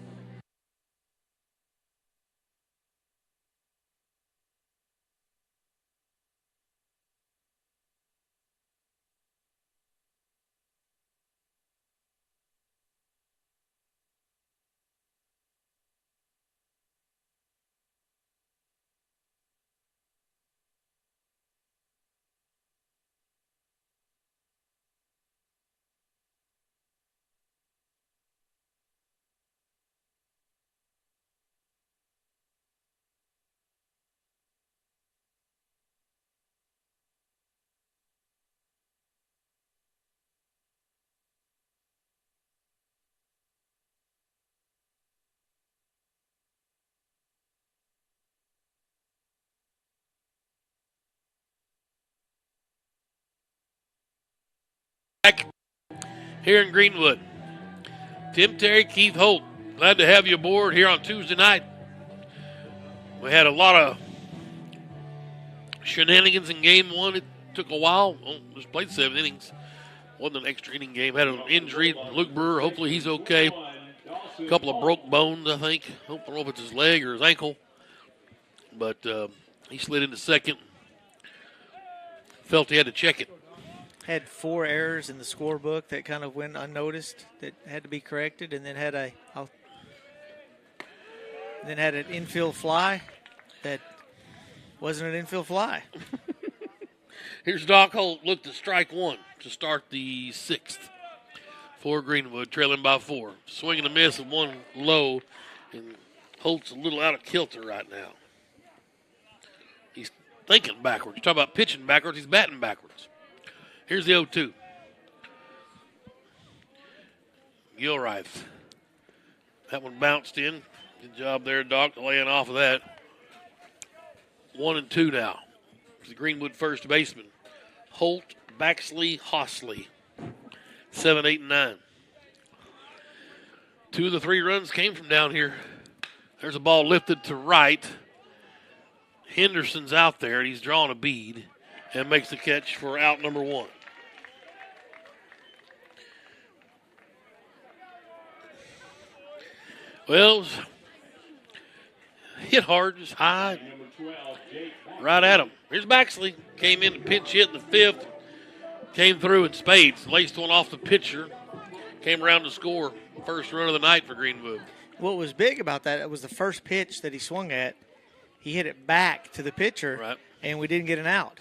Back here in Greenwood. Tim Terry, Keith Holt, glad to have you aboard here on Tuesday night. We had a lot of shenanigans in game 1. It took a while. Just played 7 innings. Wasn't an extra inning game. Had an injury. Luke Brewer, hopefully he's okay. A couple of broke bones, I think. I don't know if it's his leg or his ankle. But he slid into second. Felt he had to check it. Had 4 errors in the scorebook that kind of went unnoticed that had to be corrected, and then had an infield fly that wasn't an infield fly. Here's Doc Holt, looked at strike 1 to start the 6th for Greenwood, trailing by 4. Swing and a miss and 1 low, and Holt's a little out of kilter right now. He's thinking backwards. Talk about pitching backwards, he's batting backwards. Here's the 0-2. Gilreath. That one bounced in. Good job there, Doc, laying off of that. 1-2 now. It's the Greenwood first baseman. Holt, Baxley, Hostley. 7, 8, and 9. 2 of the 3 runs came from down here. There's a ball lifted to right. Henderson's out there, and he's drawing a bead and makes the catch for out number 1. Well, hit hard, just high, right at him. Here's Baxley. Came in to pinch hit in the 5th. Came through in spades. Laced one off the pitcher. Came around to score. First run of the night for Greenwood. What was big about that, it was the first pitch that he swung at. He hit it back to the pitcher, right, and we didn't get an out.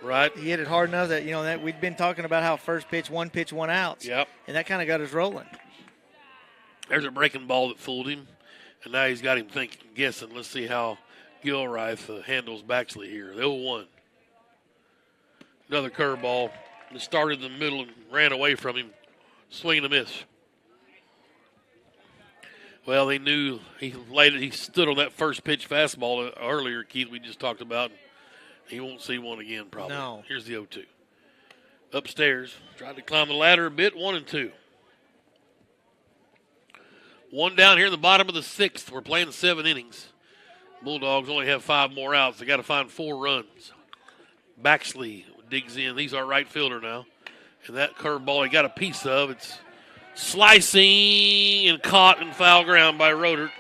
Right. He hit it hard enough that, that we'd been talking about how first pitch, 1 outs. Yep. And that kind of got us rolling. There's a breaking ball that fooled him, and now he's got him thinking, guessing. Let's see how Gilreath handles Baxley here. The 0-1. Another curveball. It started in the middle and ran away from him. Swing and a miss. Well, they knew he stood on that first pitch fastball earlier, Keith, we just talked about. He won't see one again, probably. No. Here's the 0-2. Upstairs. Tried to climb the ladder a bit. 1-2. 1 down here in the bottom of the 6th. We're playing 7 innings. Bulldogs only have 5 more outs. They got to find 4 runs. Baxley digs in. He's our right fielder now. And that curveball he got a piece of. It's slicing and caught in foul ground by Rodert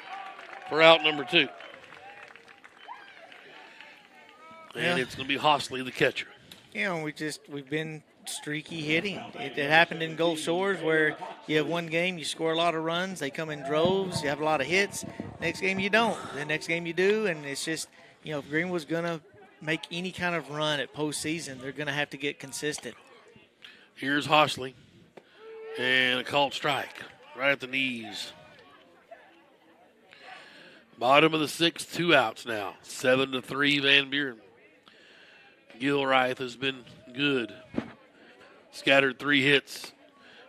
for out number 2. And it's going to be Hostley, the catcher. We've been streaky hitting. It happened in Gulf Shores where you have one game, you score a lot of runs, they come in droves, you have a lot of hits. Next game you don't. The next game you do, and it's just, if Greenwood's going to make any kind of run at postseason, they're going to have to get consistent. Here's Hostley. And a called strike right at the knees. Bottom of the 6th, 2 outs now. 7-3 Van Buren. Gilreath has been good. Scattered 3 hits.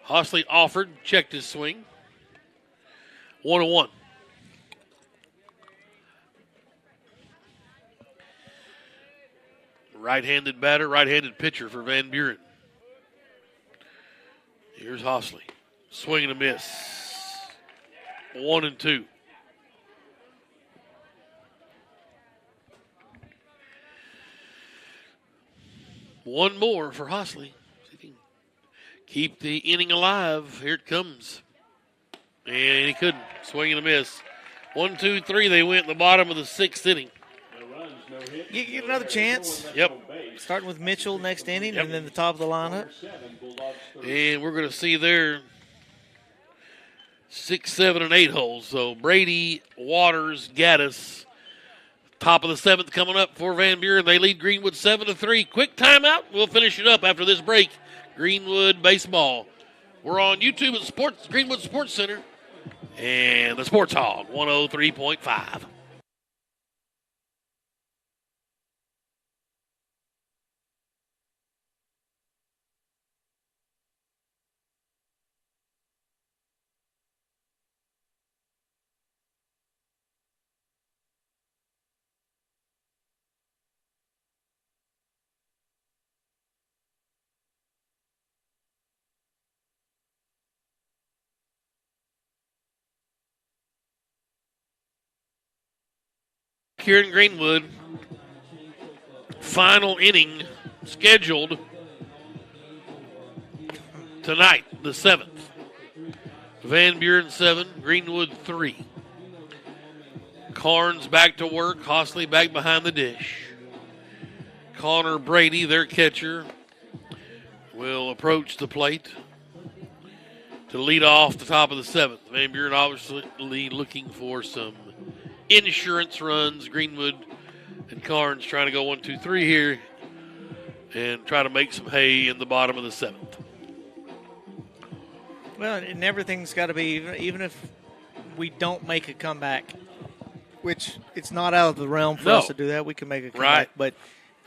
Hostley offered, checked his swing. 1-1. Right-handed batter, right-handed pitcher for Van Buren. Here's Hostley. Swing and a miss. 1-2. One more for Hostley. Keep the inning alive. Here it comes. And he couldn't. Swing and a miss. 1, 2, 3. They went in the bottom of the 6th inning. You get another chance. Yep. Starting with Mitchell next inning, and then the top of the lineup. And we're going to see there 6, 7, and 8 holes. So Brady, Waters, Gaddis. Top of the 7th coming up for Van Buren. They lead Greenwood 7-3. Quick timeout. We'll finish it up after this break. Greenwood baseball. We're on YouTube at Greenwood Sports Center and the Sports Hog 103.5. Here in Greenwood, final inning scheduled tonight, the 7th. Van Buren 7, Greenwood 3. Carnes back to work, Hostley back behind the dish. Connor Brady, their catcher. will approach the plate to lead off the top of the 7th. Van Buren obviously looking for some insurance runs. Greenwood and Carnes trying to go 1, 2, 3 here and try to make some hay in the bottom of the 7th. Well, and everything's got to be, even if we don't make a comeback, which it's not out of the realm for us to do that. We can make a comeback. Right. But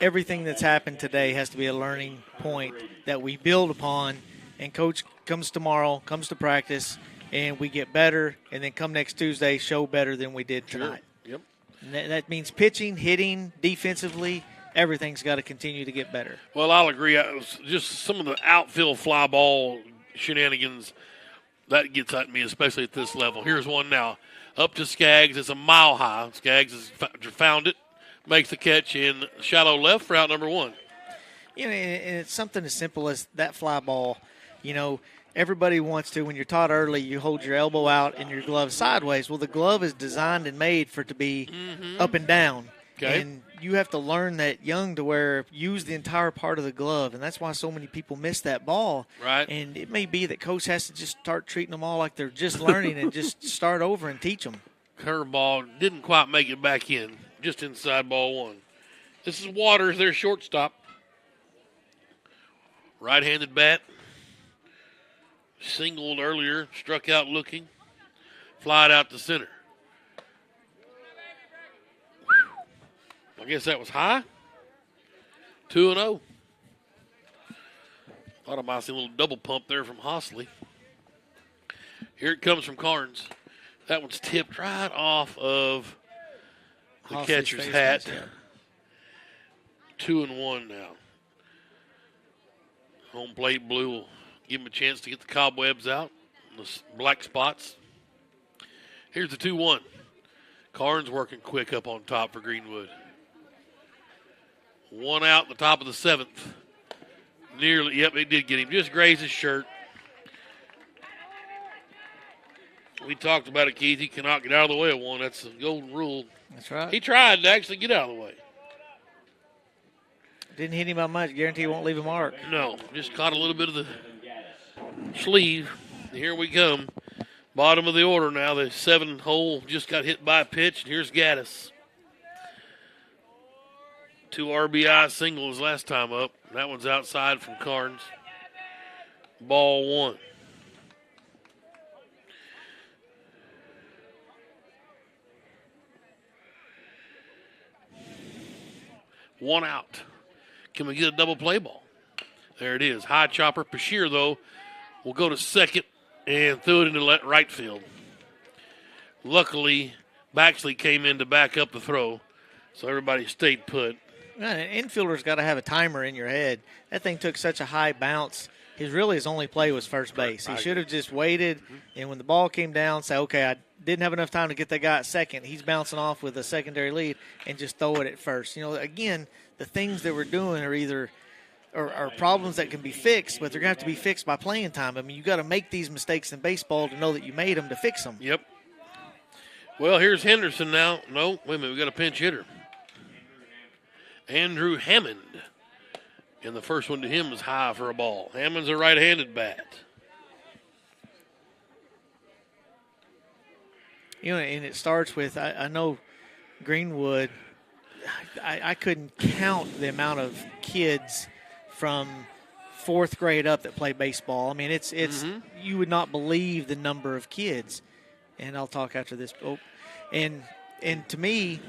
everything that's happened today has to be a learning point that we build upon. And Coach comes tomorrow, comes to practice, and we get better. And then come next Tuesday, show better than we did tonight. Sure. Yep. And that means pitching, hitting, defensively, everything's got to continue to get better. Well, I'll agree. It was just some of the outfield fly ball shenanigans, that gets at me, especially at this level. Here's one now. Up to Skaggs. It's a mile high. Skaggs has found it, makes the catch in shallow left for out number 1. You know, and it's something as simple as that fly ball. You know, everybody wants to, when you're taught early, you hold your elbow out and your glove sideways. Well, the glove is designed and made for it to be up and down. Okay. And you have to learn that young to where use the entire part of the glove, and that's why so many people miss that ball. Right. And it may be that coach has to just start treating them all like they're just learning and just start over and teach them. Curveball didn't quite make it back in, just inside ball 1. This is Waters, their shortstop. Right-handed bat. Singled earlier, struck out looking. Flied out to center. I guess that was high. 2-0. Thought I might see a little double pump there from Hostley. Here it comes from Carnes. That one's tipped right off of the Hostley's catcher's face hat. mask, yeah. 2-1 now. Home plate blue will give him a chance to get the cobwebs out, the black spots. Here's the 2-1. Carnes working quick up on top for Greenwood. 1 out in the top of the 7th. Nearly, yep, it did get him. Just grazed his shirt. We talked about it, Keith. He cannot get out of the way of one. That's the golden rule. That's right. He tried to actually get out of the way. Didn't hit him by much. Guarantee he won't leave a mark. No, just caught a little bit of the sleeve. Here we come. Bottom of the order now. The 7-hole just got hit by a pitch. And here's Gaddis. 2 RBI singles last time up. That one's outside from Carnes. Ball 1. One out. Can we get a double play ball? There it is. High chopper. Bashir, though, will go to second and throw it into right field. Luckily, Baxley came in to back up the throw, so everybody stayed put. An infielder's got to have a timer in your head. That thing took such a high bounce. His only play was first base. He should have just waited, and when the ball came down, say, okay, I didn't have enough time to get that guy at second. He's bouncing off with a secondary lead, and just throw it at first. You know, again, the things that we're doing are either are problems that can be fixed, but they're going to have to be fixed by playing time. I mean, you got to make these mistakes in baseball to know that you made them to fix them. Yep. Well, here's Henderson now. No, wait a minute, we got a pinch hitter. Andrew Hammond. And the first one to him is high for a ball. Hammond's a right-handed bat. You know, and it starts with, I know Greenwood, I couldn't count the amount of kids from 4th grade up that play baseball. I mean, it's you would not believe the number of kids. And I'll talk after this. Oh, and to me,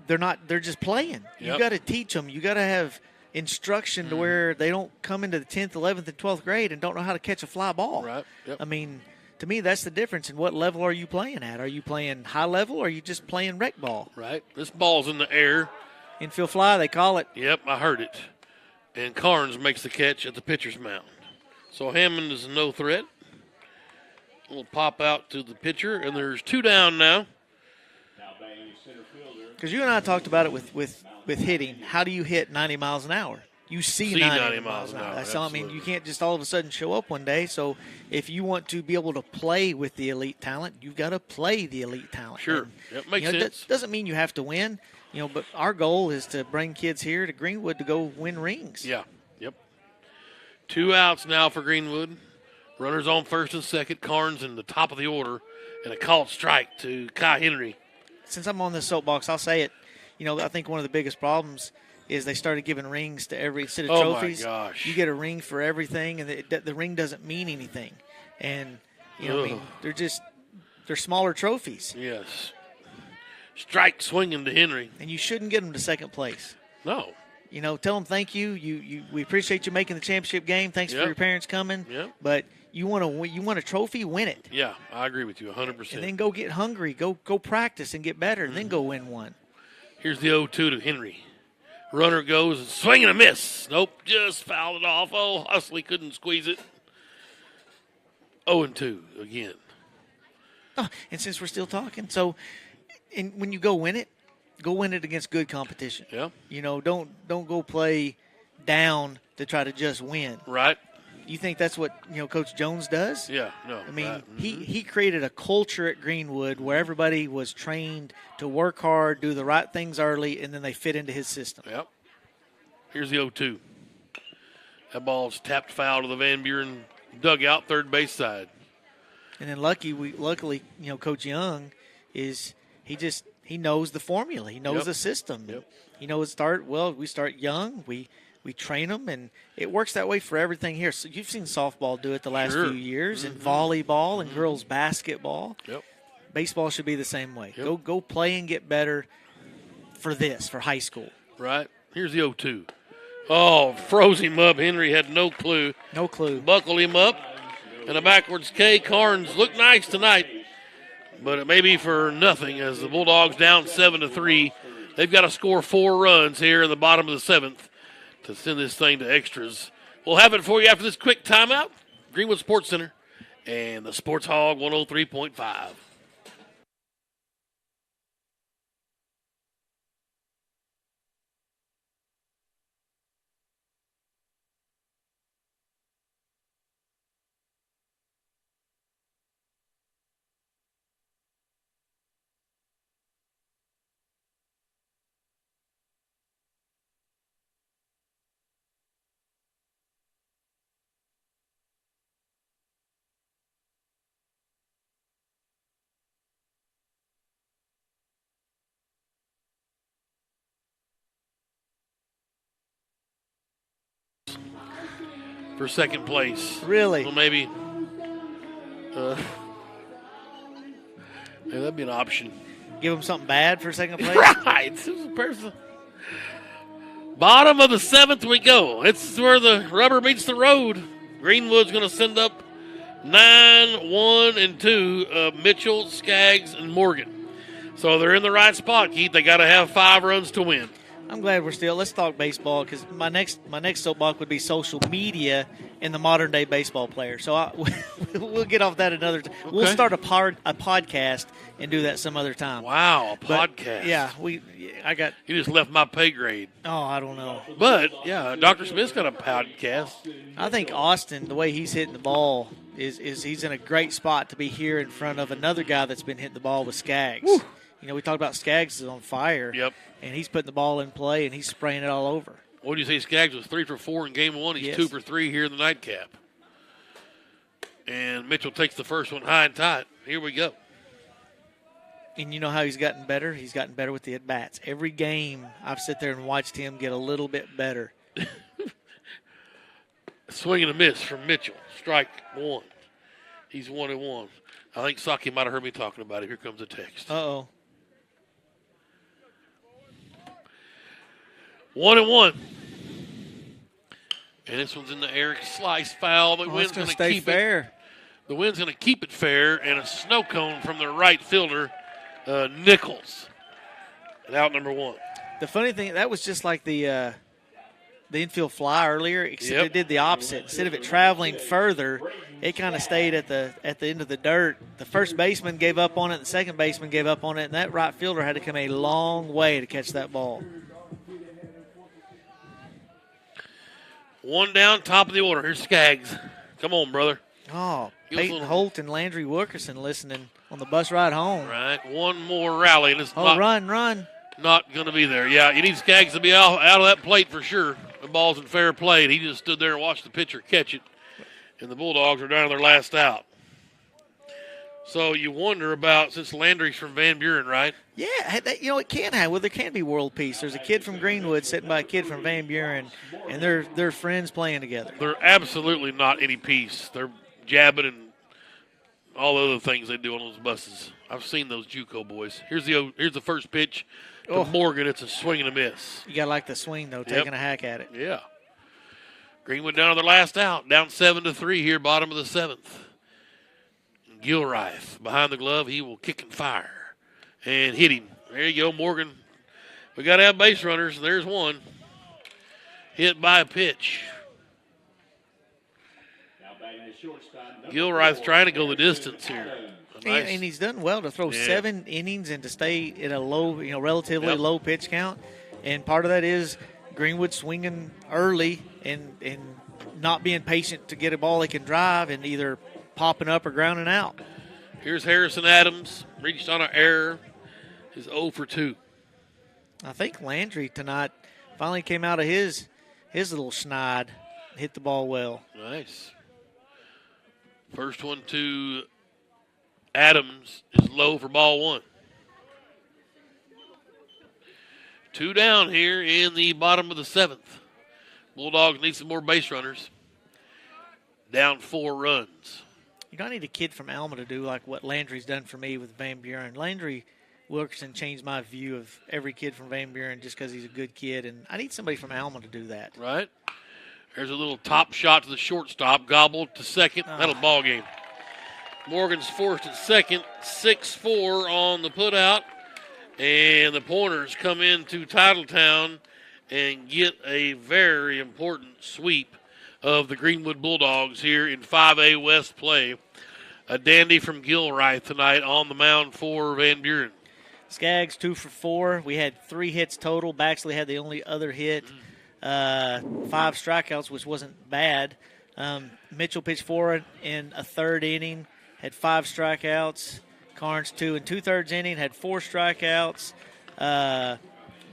they're just playing. Yep. You got to teach them. You got to have instruction to where they don't come into the 10th, 11th, and 12th grade and don't know how to catch a fly ball. Right. Yep. I mean, to me, that's the difference in what level are you playing at. Are you playing high level or are you just playing rec ball? Right. This ball's in the air. Infield fly, they call it. Yep, I heard it. And Carnes makes the catch at the pitcher's mound. So Hammond is no threat. A little pop out to the pitcher, and there's 2 down now. Because you and I talked about it with hitting. How do you hit 90 miles an hour? You see 90 miles an hour. That's all. I mean, you can't just all of a sudden show up one day. So if you want to be able to play with the elite talent, you've got to play the elite talent. Sure. And, Yep, makes sense. That doesn't mean you have to win. You know, but our goal is to bring kids here to Greenwood to go win rings. Yeah. Yep. 2 outs now for Greenwood. Runners on first and second. Carnes in the top of the order. And a called strike to Kai Henry. Since I'm on this soapbox, I'll say it. I think one of the biggest problems is they started giving rings to every instead of trophies. Oh, my gosh. You get a ring for everything, and the ring doesn't mean anything. And, they're smaller trophies. Yes. Strike swinging to Henry. And you shouldn't get them to second place. No. Tell them thank you. We appreciate you making the championship game. Thanks for your parents coming. Yep. But you want a trophy, win it. Yeah, I agree with you 100%. And then go get hungry. Go practice and get better, and then go win one. Here's the 0-2 to Henry. Runner goes and swing and a miss. Nope, just fouled it off. Oh, Husley couldn't squeeze it. 0-2 again. Oh, and since we're still talking, so when you go win it against good competition. Yeah. Don't go play down to try to just win. Right. You think that's what Coach Jones does? Yeah, no. I mean, right. he created a culture at Greenwood where everybody was trained to work hard, do the right things early, and then they fit into his system. Yep. Here's the 0-2. That ball's tapped foul to the Van Buren dugout, third base side. And then luckily, Coach Young he knows the formula. He knows the system. Yep. We start young. We train them, and it works that way for everything here. So you've seen softball do it the last few years, and volleyball and girls basketball. Yep. Baseball should be the same way. Yep. Go play and get better for high school. Right. Here's the 0-2. Oh, froze him up. Henry had no clue. No clue. Buckled him up. And a backwards K. Carnes looked nice tonight, but it may be for nothing as the Bulldogs down 7-3. They've got to score 4 runs here in the bottom of the 7th to send this thing to extras. We'll have it for you after this quick timeout. Greenwood Sports Center and the Sports Hog 103.5. For second place. Really? Well, maybe that'd be an option. Give them something bad for second place? Right. Bottom of the 7th we go. It's where the rubber meets the road. Greenwood's going to send up 9, 1, and 2 Mitchell, Skaggs, and Morgan. So they're in the right spot, Keith. They got to have 5 runs to win. I'm glad we're still. Let's talk baseball because my next soapbox would be social media and the modern day baseball player. So we'll get off that another time. Okay. We'll start a podcast and do that some other time. Wow, podcast. Yeah, You just left my pay grade. Oh, I don't know. But yeah, Dr. Smith's got a podcast. I think Austin, the way he's hitting the ball, is he's in a great spot to be here in front of another guy that's been hitting the ball with Skaggs. Woo. We talked about Skaggs is on fire. Yep. And he's putting the ball in play, and he's spraying it all over. What do you say? Skaggs was 3 for 4 in game 1. He's 2 for 3 here in the nightcap. And Mitchell takes the first one high and tight. Here we go. And you know how he's gotten better? He's gotten better with the at-bats. Every game, I've sat there and watched him get a little bit better. Swing and a miss from Mitchell. Strike 1. He's 1-1. I think Saki might have heard me talking about it. Here comes a text. Uh-oh. 1-1. And this one's in the air. Slice foul. The wind's going to keep fair. it. The wind's going to keep it fair. And a snow cone from the right fielder, Nichols. And out number 1. The funny thing, that was just like the infield fly earlier, except it did the opposite. Instead of it traveling further, it kind of stayed at the end of the dirt. The first baseman gave up on it. The second baseman gave up on it. And that right fielder had to come a long way to catch that ball. 1 down, top of the order. Here's Skaggs. Come on, brother. Oh, Peyton Holt and Landry Wilkerson listening on the bus ride home. Right. One more rally. And it's run. Not going to be there. Yeah, you need Skaggs to be out of that plate for sure. The ball's in fair play, and he just stood there and watched the pitcher catch it. And the Bulldogs are down to their last out. So you wonder about, since Landry's from Van Buren, right? Yeah, it can happen. Well, there can be world peace. There's a kid from Greenwood sitting by a kid from Van Buren, and they're friends playing together. They're absolutely not any peace. They're jabbing and all the other things they do on those buses. I've seen those JUCO boys. Here's the first pitch to Morgan. It's a swing and a miss. You got to like the swing, though, taking a hack at it. Yeah. Greenwood down to their last out, down 7-3 here, bottom of the seventh. Gilreath behind the glove. He will kick and fire and hit him. There you go, Morgan. We got to have base runners. There's one. Hit by a pitch. Gilreath trying to go the distance here. And he's done well to throw 7 innings and to stay at a low, relatively low pitch count. And part of that is Greenwood swinging early and not being patient to get a ball they can drive and either popping up or grounding out. Here's Harrison Adams. Reached on an error. He's 0 for 2. I think Landry tonight finally came out of his little schneid, hit the ball well. Nice. First one to Adams is low for ball 1. 2 down here in the bottom of the seventh. Bulldogs need some more base runners. Down 4 runs. I need a kid from Alma to do like what Landry's done for me with Van Buren. Landry Wilkerson changed my view of every kid from Van Buren just because he's a good kid, and I need somebody from Alma to do that. Right. There's a little top shot to the shortstop, gobbled to second. That'll ball game. Morgan's forced at second, 6-4 on the putout, and the Pointers come into Titletown and get a very important sweep of the Greenwood Bulldogs here in 5A West play. A dandy from Gilreath tonight on the mound for Van Buren. Skaggs 2 for 4. We had 3 hits total. Baxley had the only other hit. 5 strikeouts, which wasn't bad. Mitchell pitched 4 in a third inning, had 5 strikeouts. Carnes 2 and 2/3 inning, had 4 strikeouts.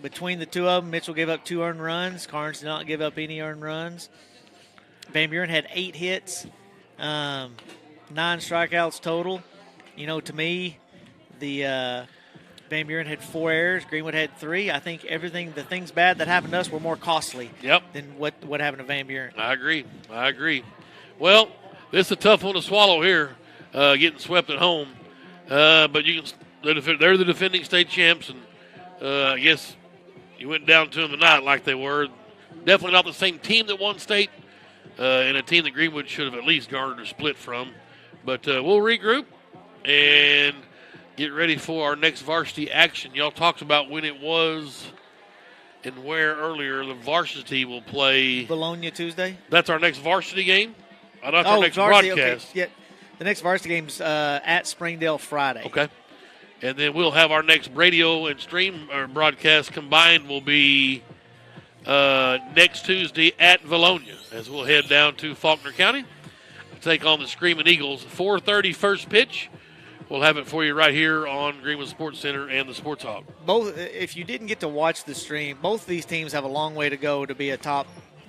Between the two of them, Mitchell gave up 2 earned runs. Carnes did not give up any earned runs. Van Buren had 8 hits, 9 strikeouts total. To me, the Van Buren had 4 errors. Greenwood had 3. I think the things bad that happened to us were more costly than what happened to Van Buren. I agree. Well, this is a tough one to swallow here, getting swept at home. But they're the defending state champs, and I guess you went down to them tonight like they were. Definitely not the same team that won state, and a team that Greenwood should have at least garnered a split from. But we'll regroup and get ready for our next varsity action. Y'all talked about when it was and where earlier. The varsity will play Bologna Tuesday. That's our next varsity game? That's our next varsity, broadcast. Okay. Yeah, the next varsity game's at Springdale Friday. Okay. And then we'll have our next radio and stream broadcast combined will be next Tuesday at Bologna as we'll head down to Faulkner County to take on the Screaming Eagles. 4:30 first pitch. We'll have it for you right here on Greenwood Sports Center and the Sports Hog. Both, if you didn't get to watch the stream, both of these teams have a long way to go to be a top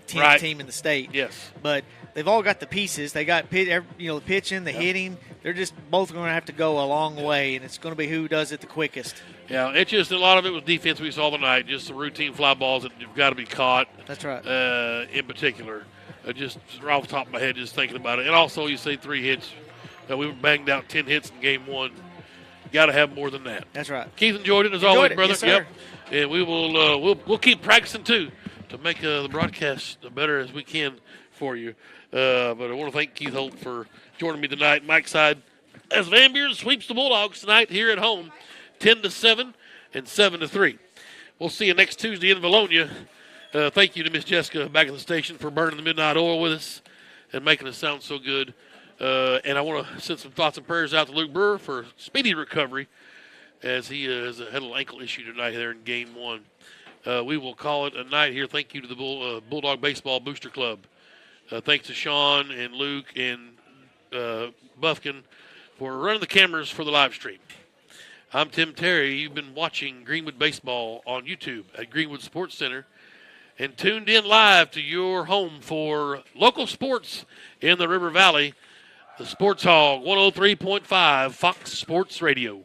10 team in the state. Yes. But they've all got the pieces. They got the pitching, the hitting. They're just both going to have to go a long way, and it's going to be who does it the quickest. Yeah, it's just a lot of it was defense we saw tonight, just the routine fly balls that have got to be caught. That's right. In particular. Just off the top of my head, just thinking about it. And also, you say 3 hits. We banged out 10 hits in game 1. Got to have more than that. That's right. Keith enjoyed it as always, brother. Yes, sir. Yep. And we will we'll keep practicing too to make the broadcast better as we can for you. But I want to thank Keith Holt for joining me tonight. Mike's side as Van Buren sweeps the Bulldogs tonight here at home, 10-7 and 7-3. We'll see you next Tuesday in Bologna. Thank you to Miss Jessica back at the station for burning the midnight oil with us and making us sound so good. And I want to send some thoughts and prayers out to Luke Brewer for speedy recovery as he has had a little ankle issue tonight there in Game 1. We will call it a night here. Thank you to the Bulldog Baseball Booster Club. Thanks to Sean and Luke and Buffkin for running the cameras for the live stream. I'm Tim Terry. You've been watching Greenwood Baseball on YouTube at Greenwood Sports Center. and tuned in live to your home for local sports in the River Valley. The Sports Hog, 103.5 Fox Sports Radio.